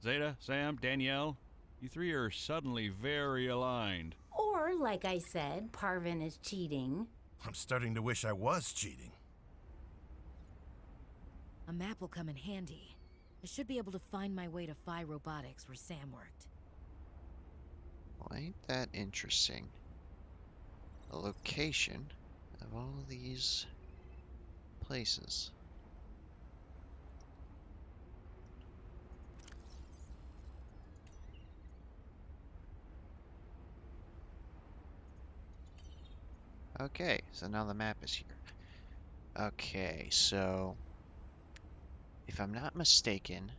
Zeta, Sam, Danielle, you three are suddenly very aligned. Or, like I said, Parvin is cheating. I'm starting to wish I was cheating. A map will come in handy. I should be able to find my way to Phi Robotics where Sam worked. Well, ain't that interesting? The location of all these places. Okay, so now the map is here. Okay, so if I'm not mistaken,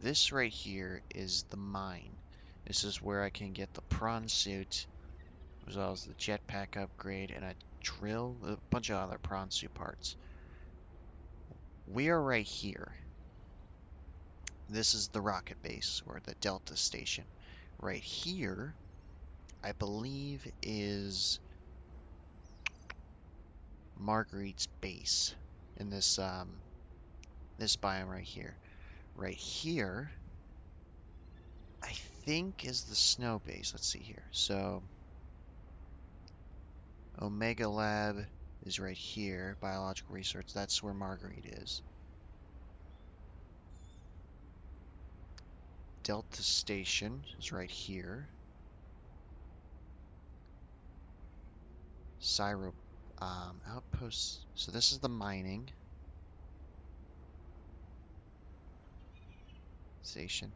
this right here is the mine. This is where I can get the prawn suit, as well as the jetpack upgrade, and a drill, a bunch of other prawn suit parts. We are right here. This is the rocket base, or the Delta station. Right here, I believe, is Marguerite's base in this this biome right here. Right here, I think, is the snow base. Let's see here. So Omega Lab is right here. Biological research. That's where Marguerite is. Delta Station is right here. Cyro outpost. So this is the mining station.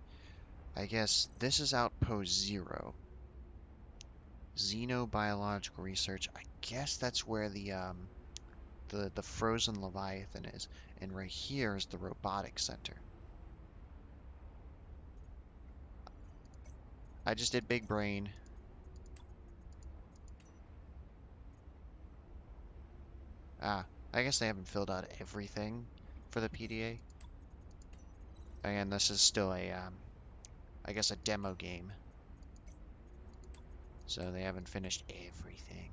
I guess this is Outpost 0. Xenobiological research. I guess that's where the frozen Leviathan is. And right here is the robotics center. I just did big brain. Ah, I guess they haven't filled out everything for the PDA. Again, this is still a, I guess, a demo game. So they haven't finished everything.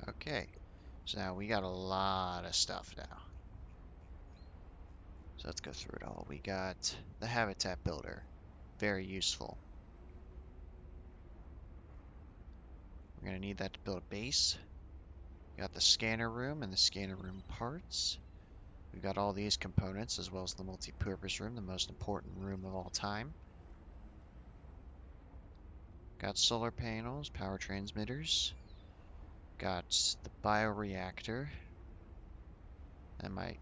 Okay, so now we got a lot of stuff now. So let's go through it all. We got the habitat builder, very useful. We're gonna need that to build a base. We got the scanner room and the scanner room parts. We've got all these components as well as the multi-purpose room, the most important room of all time. Got solar panels, power transmitters. Got the bioreactor.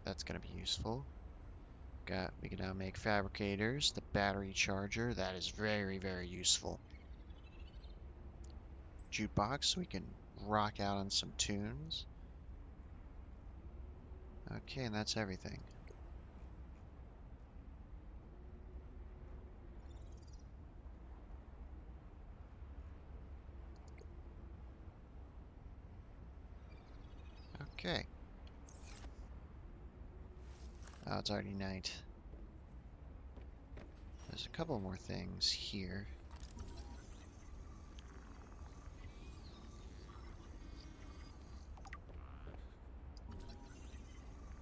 That's gonna be useful. We can now make fabricators, the battery charger, that is very, very useful. Jukebox, so we can rock out on some tunes. Okay, and that's everything. Okay. Oh, it's already night. There's a couple more things here.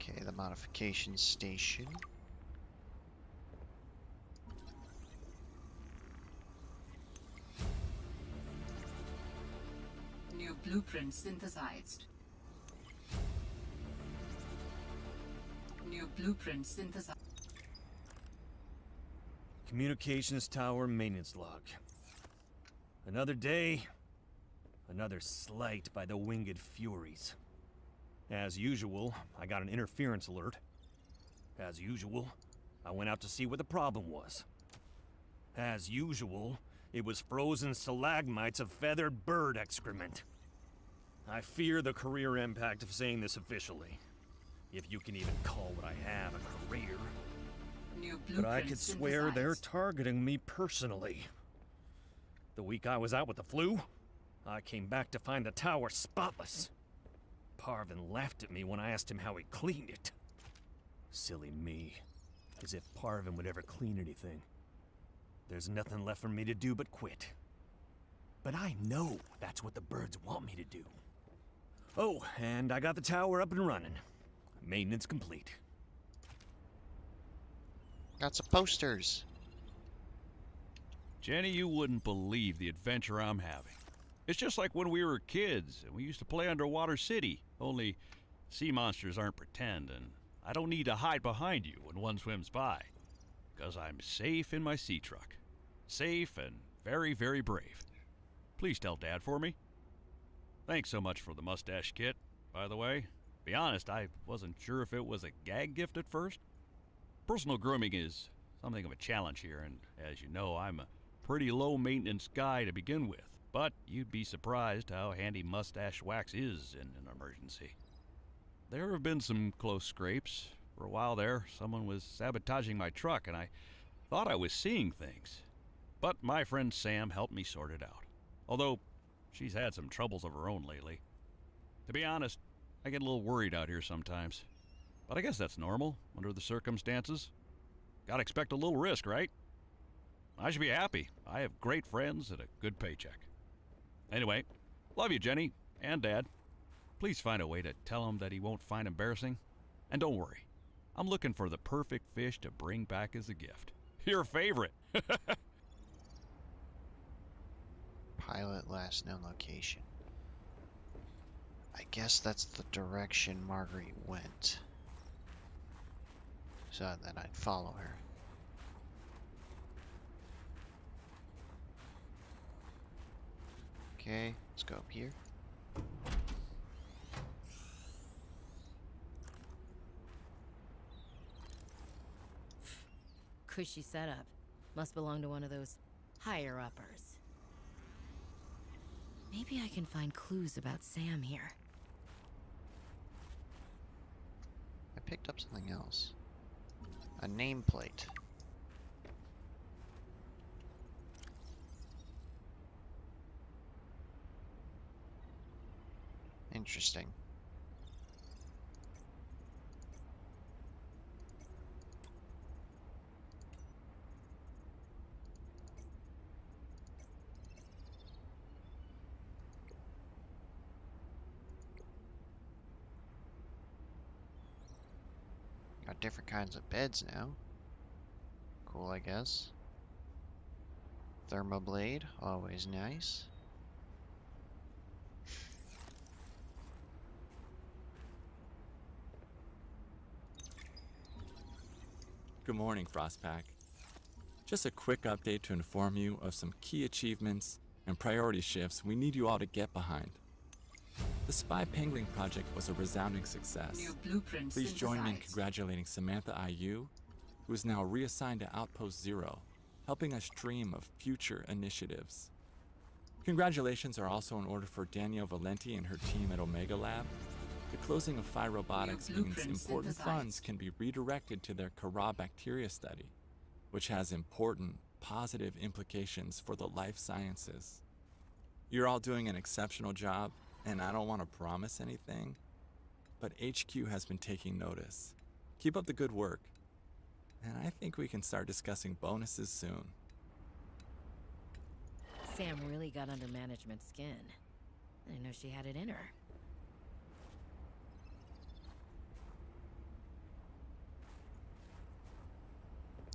Okay, the modification station. New blueprint synthesized. New blueprint synthesized. Communications tower maintenance log. Another day, another slight by the winged furies. As usual, I got an interference alert. As usual, I went out to see what the problem was. As usual, it was frozen stalagmites of feathered bird excrement. I fear the career impact of saying this officially. If you can even call what I have a career. New But I blueprint could swear they're synthesized. targeting me personally. The week I was out with the flu, I came back to find the tower spotless. Parvin laughed at me when I asked him how he cleaned it. Silly me. As if Parvin would ever clean anything. There's nothing left for me to do but quit. But I know that's what the birds want me to do. Oh, and I got the tower up and running. Maintenance complete. Got some posters. Jenny, you wouldn't believe the adventure I'm having. It's just like when we were kids and we used to play Underwater City, only sea monsters aren't pretend, and I don't need to hide behind you when one swims by. Because I'm safe in my sea truck. Safe and very, very brave. Please tell Dad for me. Thanks so much for the mustache kit, by the way. Be honest, I wasn't sure if it was a gag gift at first. Personal grooming is something of a challenge here, and as you know, I'm a pretty low-maintenance guy to begin with. But you'd be surprised how handy mustache wax is in an emergency. There have been some close scrapes. For a while there, someone was sabotaging my truck, and I thought I was seeing things. But my friend Sam helped me sort it out. Although, she's had some troubles of her own lately. To be honest, I get a little worried out here sometimes. But I guess that's normal, under the circumstances. Gotta expect a little risk, right? I should be happy. I have great friends and a good paycheck. Anyway, love you, Jenny, and Dad. Please find a way to tell him that he won't find embarrassing. And don't worry, I'm looking for the perfect fish to bring back as a gift. Your favorite. Pilot last known location. I guess that's the direction Marguerite went. So then I'd follow her. Okay, let's go up here. Cushy setup. Must belong to one of those higher-uppers. Maybe I can find clues about Sam here. I picked up something else. A nameplate. Interesting. Got different kinds of beds now. Cool, I guess. Thermoblade, always nice. Good morning, Frostpack. Just a quick update to inform you of some key achievements and priority shifts we need you all to get behind. The Spy Penguin project was a resounding success. New blueprint Please join me in synthesized. congratulating Samantha IU, who is now reassigned to Outpost Zero, helping us dream of future initiatives. Congratulations are also in order for Danielle Valenti and her team at Omega Lab. The closing of Phi Robotics New means blueprint important synthesized. funds can be redirected to their Kara bacteria study, which has important, positive implications for the life sciences. You're all doing an exceptional job, and I don't want to promise anything, but HQ has been taking notice. Keep up the good work. And I think we can start discussing bonuses soon. Sam really got under management's skin. I didn't know she had it in her.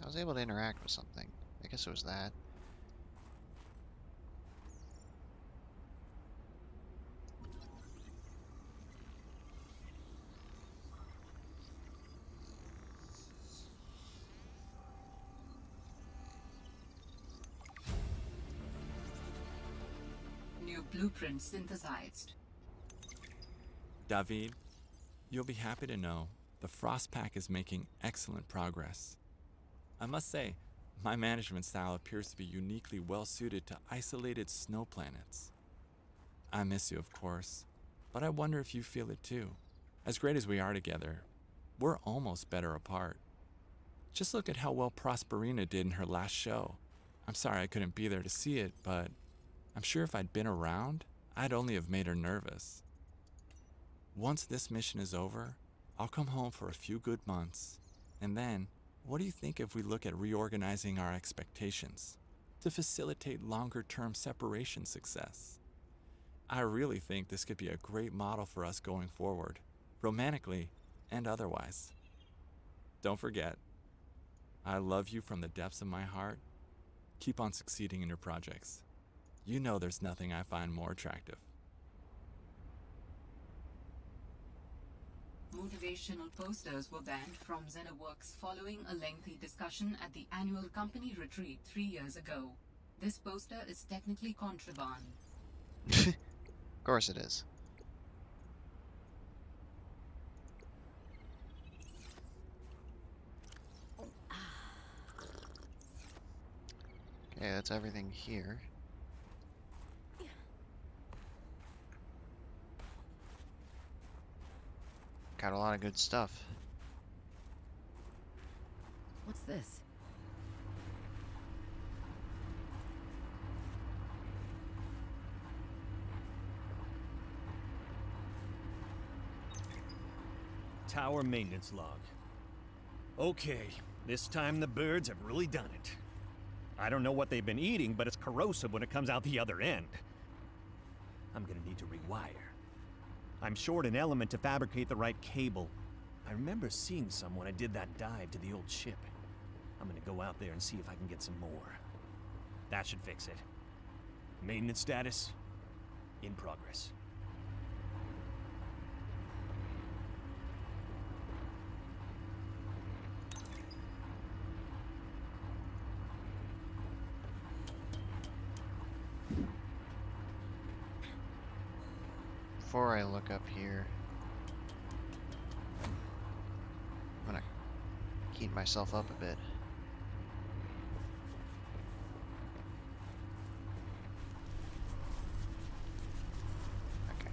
I was able to interact with something. I guess it was that. New blueprint synthesized. David, you'll be happy to know the Frost Pack is making excellent progress. I must say, my management style appears to be uniquely well suited to isolated snow planets. I miss you, of course, but I wonder if you feel it too. As great as we are together, we're almost better apart. Just look at how well Prosperina did in her last show. I'm sorry I couldn't be there to see it, but I'm sure if I'd been around, I'd only have made her nervous. Once this mission is over, I'll come home for a few good months, and then, what do you think if we look at reorganizing our expectations to facilitate longer-term separation success? I really think this could be a great model for us going forward, romantically and otherwise. Don't forget, I love you from the depths of my heart. Keep on succeeding in your projects. You know there's nothing I find more attractive. Motivational posters were banned from ZenaWorks following a lengthy discussion at the annual company retreat 3 years ago. This poster is technically contraband. Of course it is. Okay, that's everything here. Got a lot of good stuff. What's this? Tower maintenance log. Okay, this time the birds have really done it. I don't know what they've been eating, but it's corrosive when it comes out the other end. I'm gonna need to rewire. I'm short an element to fabricate the right cable. I remember seeing some when I did that dive to the old ship. I'm gonna go out there and see if I can get some more. That should fix it. Maintenance status, in progress. Before I look up here, I'm gonna heat myself up a bit. Okay.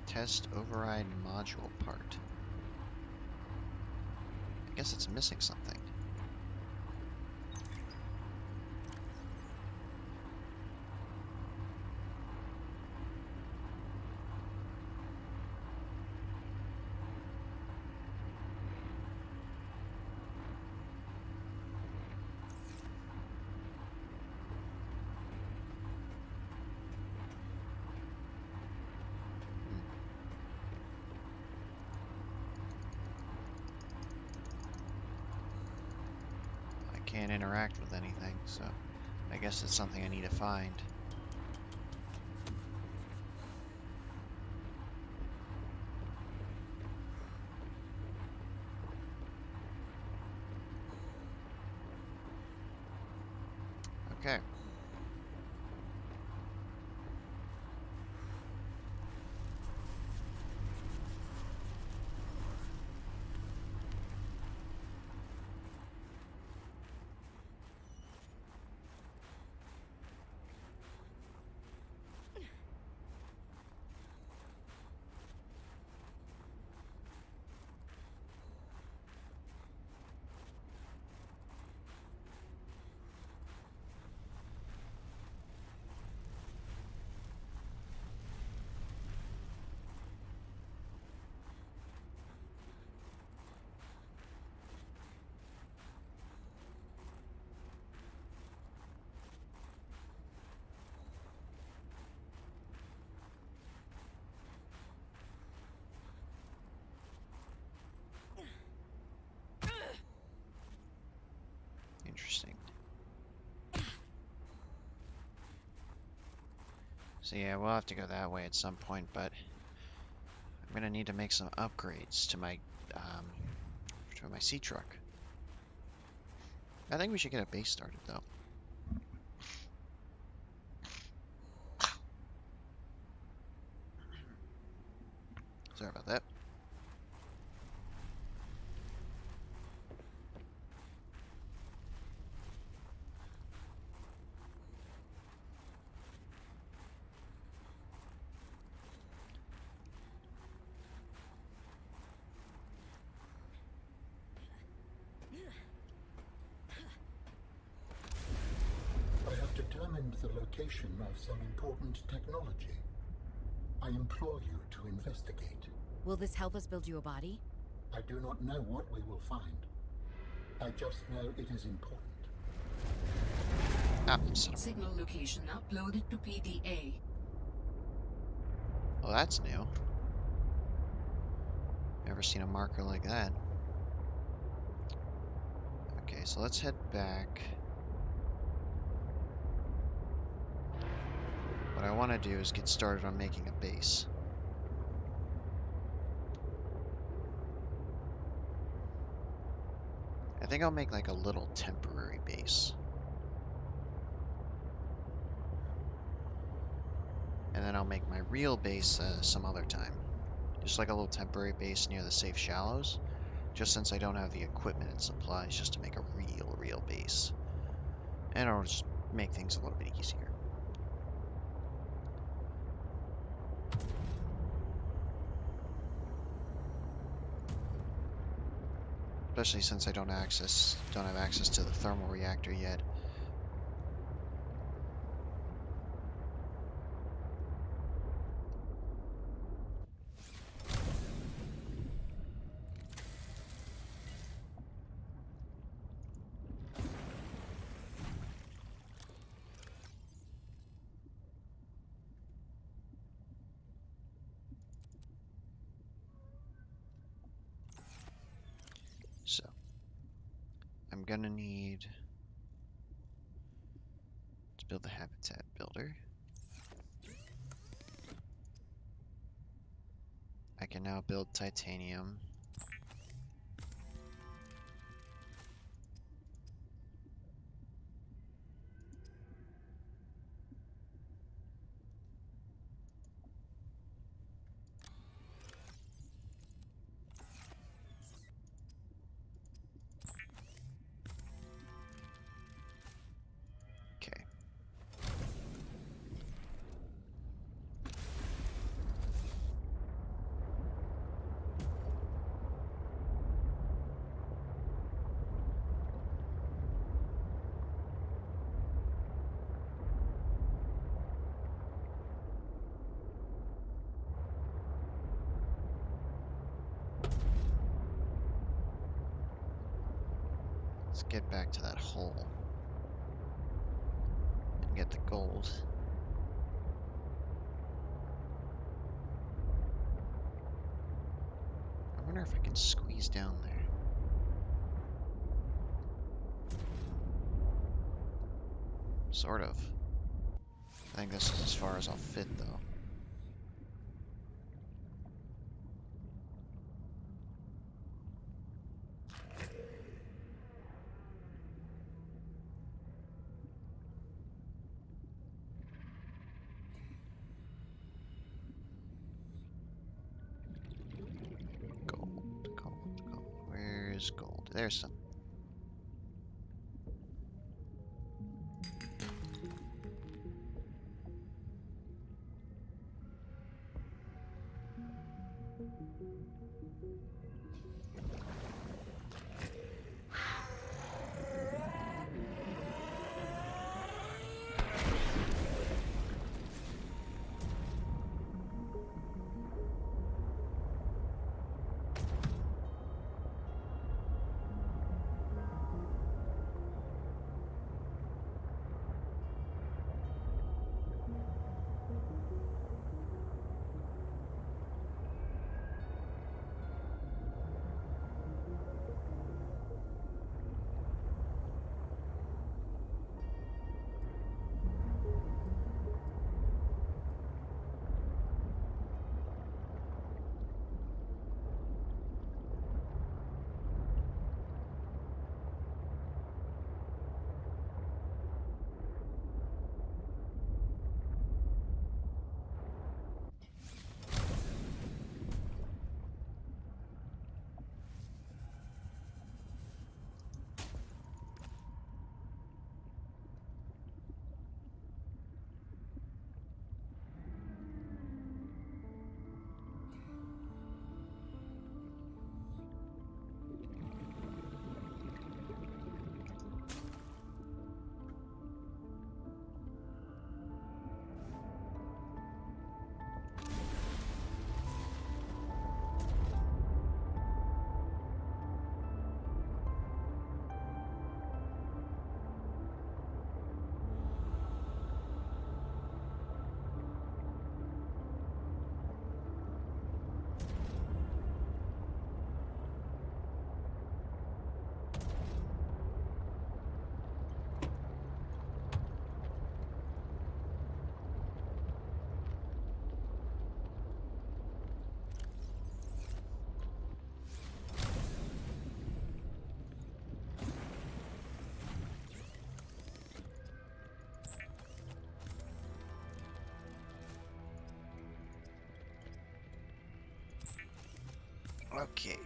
Test override module part. I guess it's missing something. Can't interact with anything, so I guess it's something I need to find. Okay. So yeah, we'll have to go that way at some point, but I'm gonna need to make some upgrades to my sea truck. I think we should get a base started though. Sorry about that. I have determined the location of some important technology. I implore you to investigate. Will this help us build you a body? I do not know what we will find. I just know it is important. Signal location uploaded to PDA. Well, that's new. Never seen a marker like that. Okay, so let's head back. What I want to do is get started on making a base. I think I'll make like a little temporary base. And then I'll make my real base some other time. Just like a little temporary base near the safe shallows. Just since I don't have the equipment and supplies just to make a real base. And it'll just make things a little bit easier. Especially since I don't have access to the thermal reactor yet. So, I'm gonna need to build the habitat builder. I can now build titanium. Okay. Let's get back to that hole and get the gold. I wonder if I can squeeze down there. Sort of. I think this is as far as I'll fit, though. Gold. Where's gold? There's some. Okay.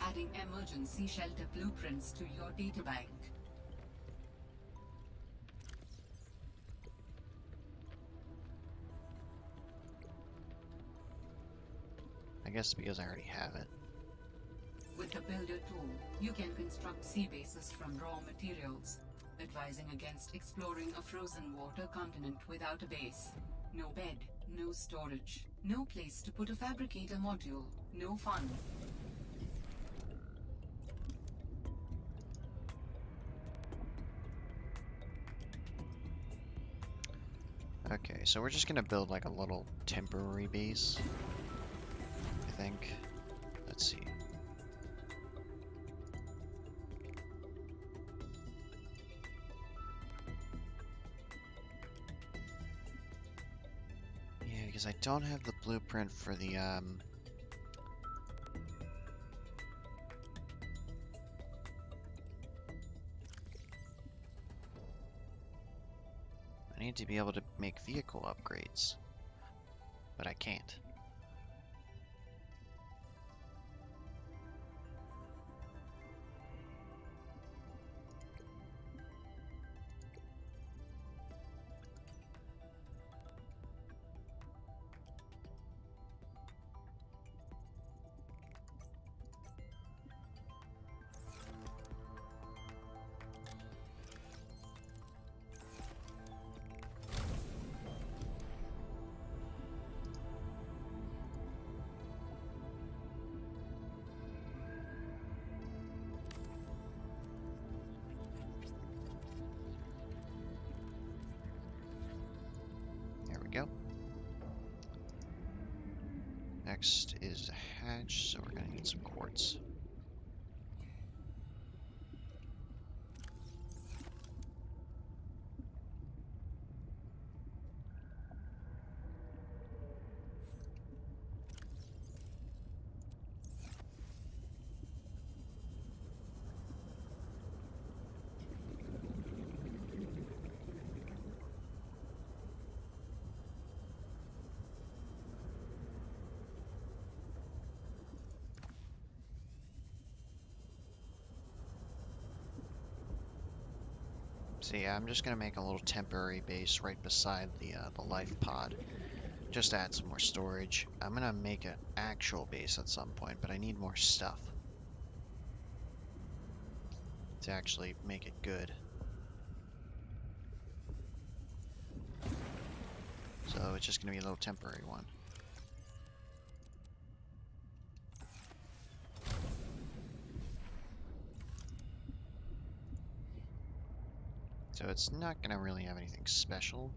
Adding emergency shelter blueprints to your databank. I guess because I already have it. With the Builder tool, you can construct sea bases from raw materials, advising against exploring a frozen water continent without a base. No bed, no storage, no place to put a fabricator module, no fun. Okay, so we're just gonna build like a little temporary base, I think. Let's see. Yeah, because I don't have the blueprint for the, I need to be able to make vehicle upgrades, but I can't. There we go. Next is a hatch, so we're gonna need some quartz. So yeah, I'm just gonna make a little temporary base right beside the life pod. Just to add some more storage. I'm gonna make an actual base at some point, but I need more stuff to actually make it good. So it's just gonna be a little temporary one. So it's not gonna really have anything special.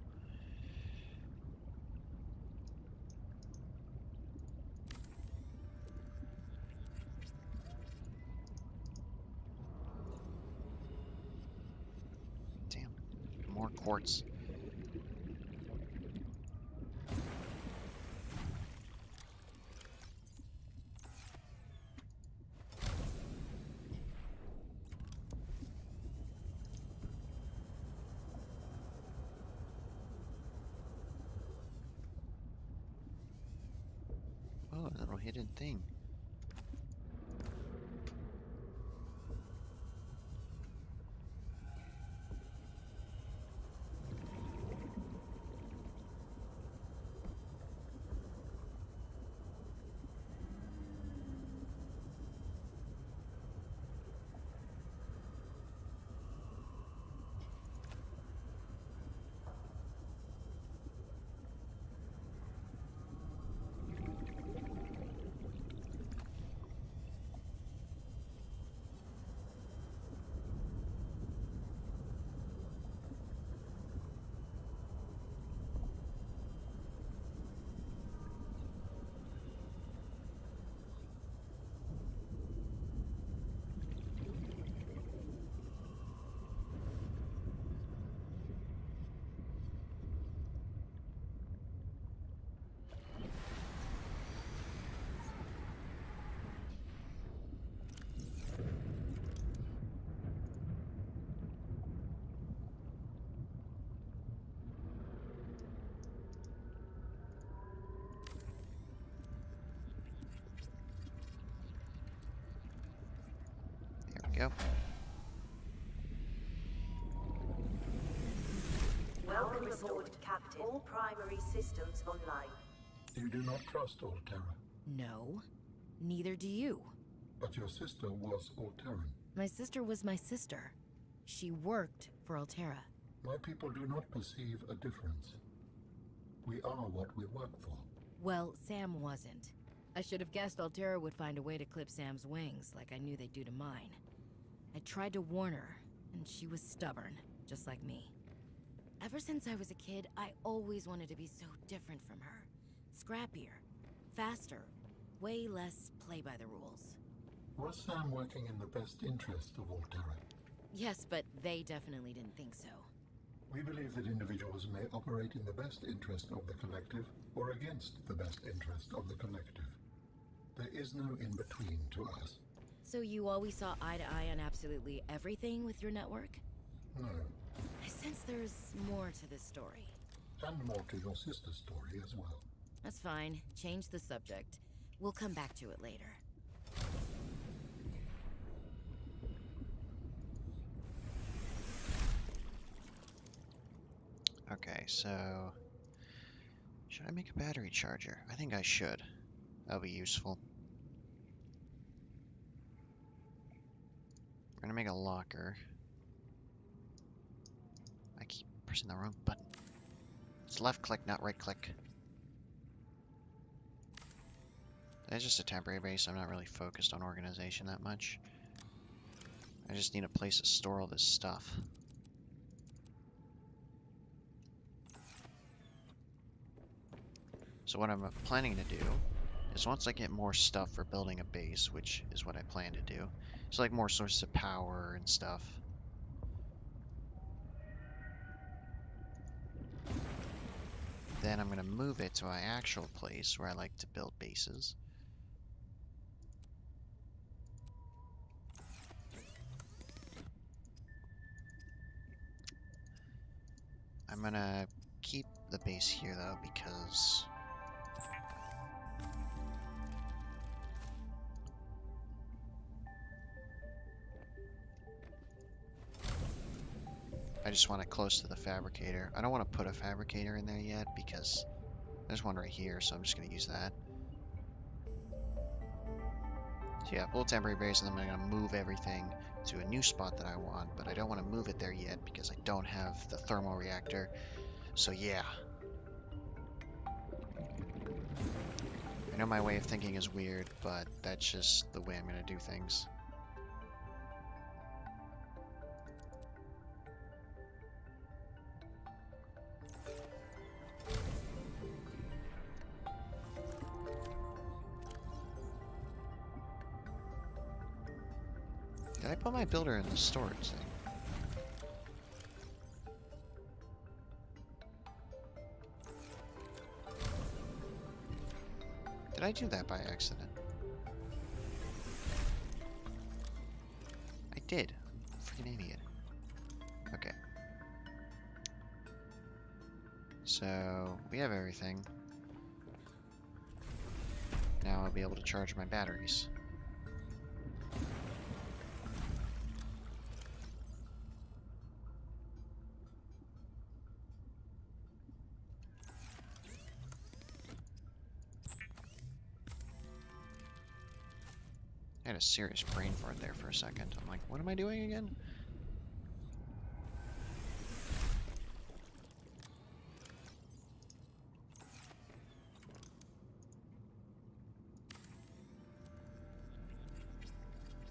Damn, more quartz. Oh, a little hidden thing. go. Welcome aboard, Captain. All primary systems online. You do not trust Alterra, No, neither do you. but your sister was Alterran. My sister was my sister. She worked for Alterra. My people do not perceive a difference. We are what we work for. Well, Sam wasn't. I should have guessed Alterra would find a way to clip Sam's wings, like I knew they'd do to mine. I tried to warn her, and she was stubborn, just like me. Ever since I was a kid, I always wanted to be so different from her. Scrappier, faster, way less play by the rules. Was Sam working in the best interest of Alterra? Yes, but they definitely didn't think so. We believe that individuals may operate in the best interest of the collective or against the best interest of the collective. There is no in-between to us. So you always saw eye to eye on absolutely everything with your network? No. I sense there's more to this story. And more to your sister's story as well. That's fine. Change the subject. We'll come back to it later. Okay, so should I make a battery charger? I think I should. That'll be useful. We're gonna make a locker. I keep pressing the wrong button. It's left click, not right click. It's just a temporary base. I'm not really focused on organization that much. I just need a place to store all this stuff. So what I'm planning to do is once I get more stuff for building a base, which is what I plan to do, so like more sources of power and stuff. Then I'm going to move it to my actual place where I like to build bases. I'm going to keep the base here though because I just want it close to the fabricator. I don't want to put a fabricator in there yet because there's one right here, so I'm just going to use that. So yeah, little temporary base, and then I'm going to move everything to a new spot that I want, but I don't want to move it there yet because I don't have the thermal reactor. So yeah. I know my way of thinking is weird, but that's just the way I'm going to do things. Did I put my builder in the storage thing? Did I do that by accident? I did. I'm a freaking idiot. Okay. So, we have everything. Now I'll be able to charge my batteries. I had a serious brain fart there for a second. I'm like, what am I doing again?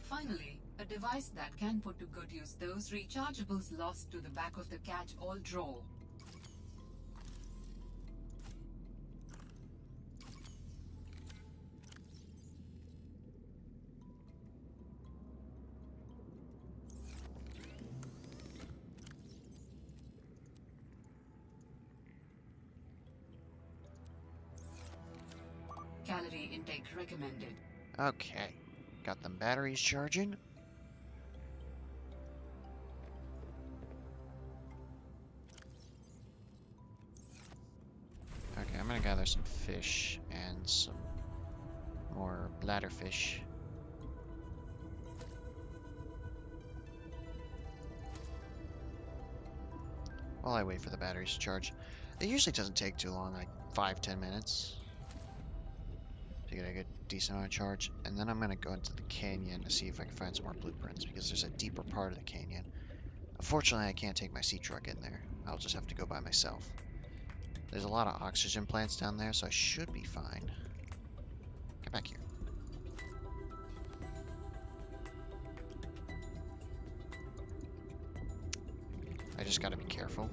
Finally, a device that can put to good use those rechargeables lost to the back of the catch-all drawer. Calorie intake recommended. Okay. Got them batteries charging. Okay, I'm gonna gather some fish and some more bladderfish. while I wait for the batteries to charge. It usually doesn't take too long, like 5-10 minutes to get a good decent amount of charge. And then I'm gonna go into the canyon to see if I can find some more blueprints because there's a deeper part of the canyon. Unfortunately, I can't take my sea truck in there. I'll just have to go by myself. There's a lot of oxygen plants down there, so I should be fine. Get back here. I just gotta be careful.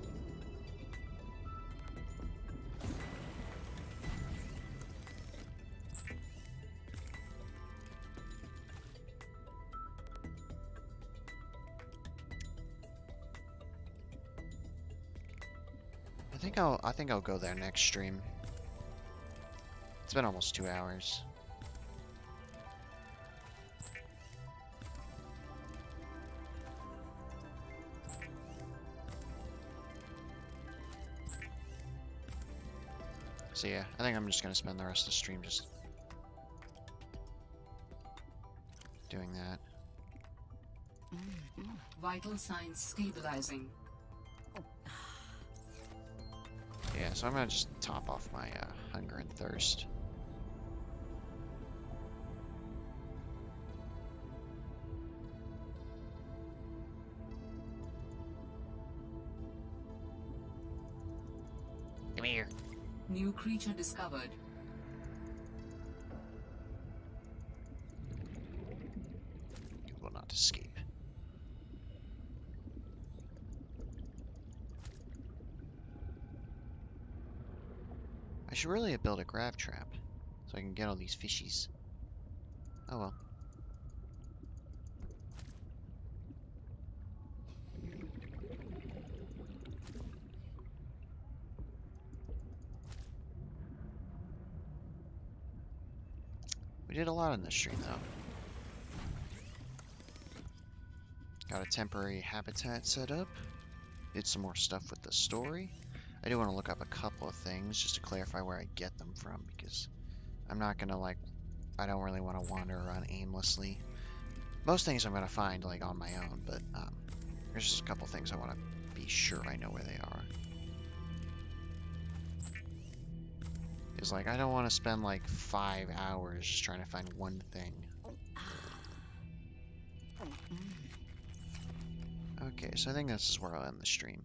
I think I'll go there next stream. It's been almost 2 hours. So yeah, I think I'm just gonna spend the rest of the stream just doing that. Vital signs stabilizing. Yeah, so I'm gonna just top off my hunger and thirst. Come here. New creature discovered. You will not escape. I should really build a grab trap so I can get all these fishies. Oh well. We did a lot in this stream though. Got a temporary habitat set up. Did some more stuff with the story. I do want to look up a couple of things just to clarify where I get them from because I'm not gonna I don't really want to wander around aimlessly. Most things I'm gonna find like on my own, but there's just a couple things I want to be sure I know where they are. It's like I don't want to spend like 5 hours just trying to find one thing. Okay, so I think this is where I'll end the stream.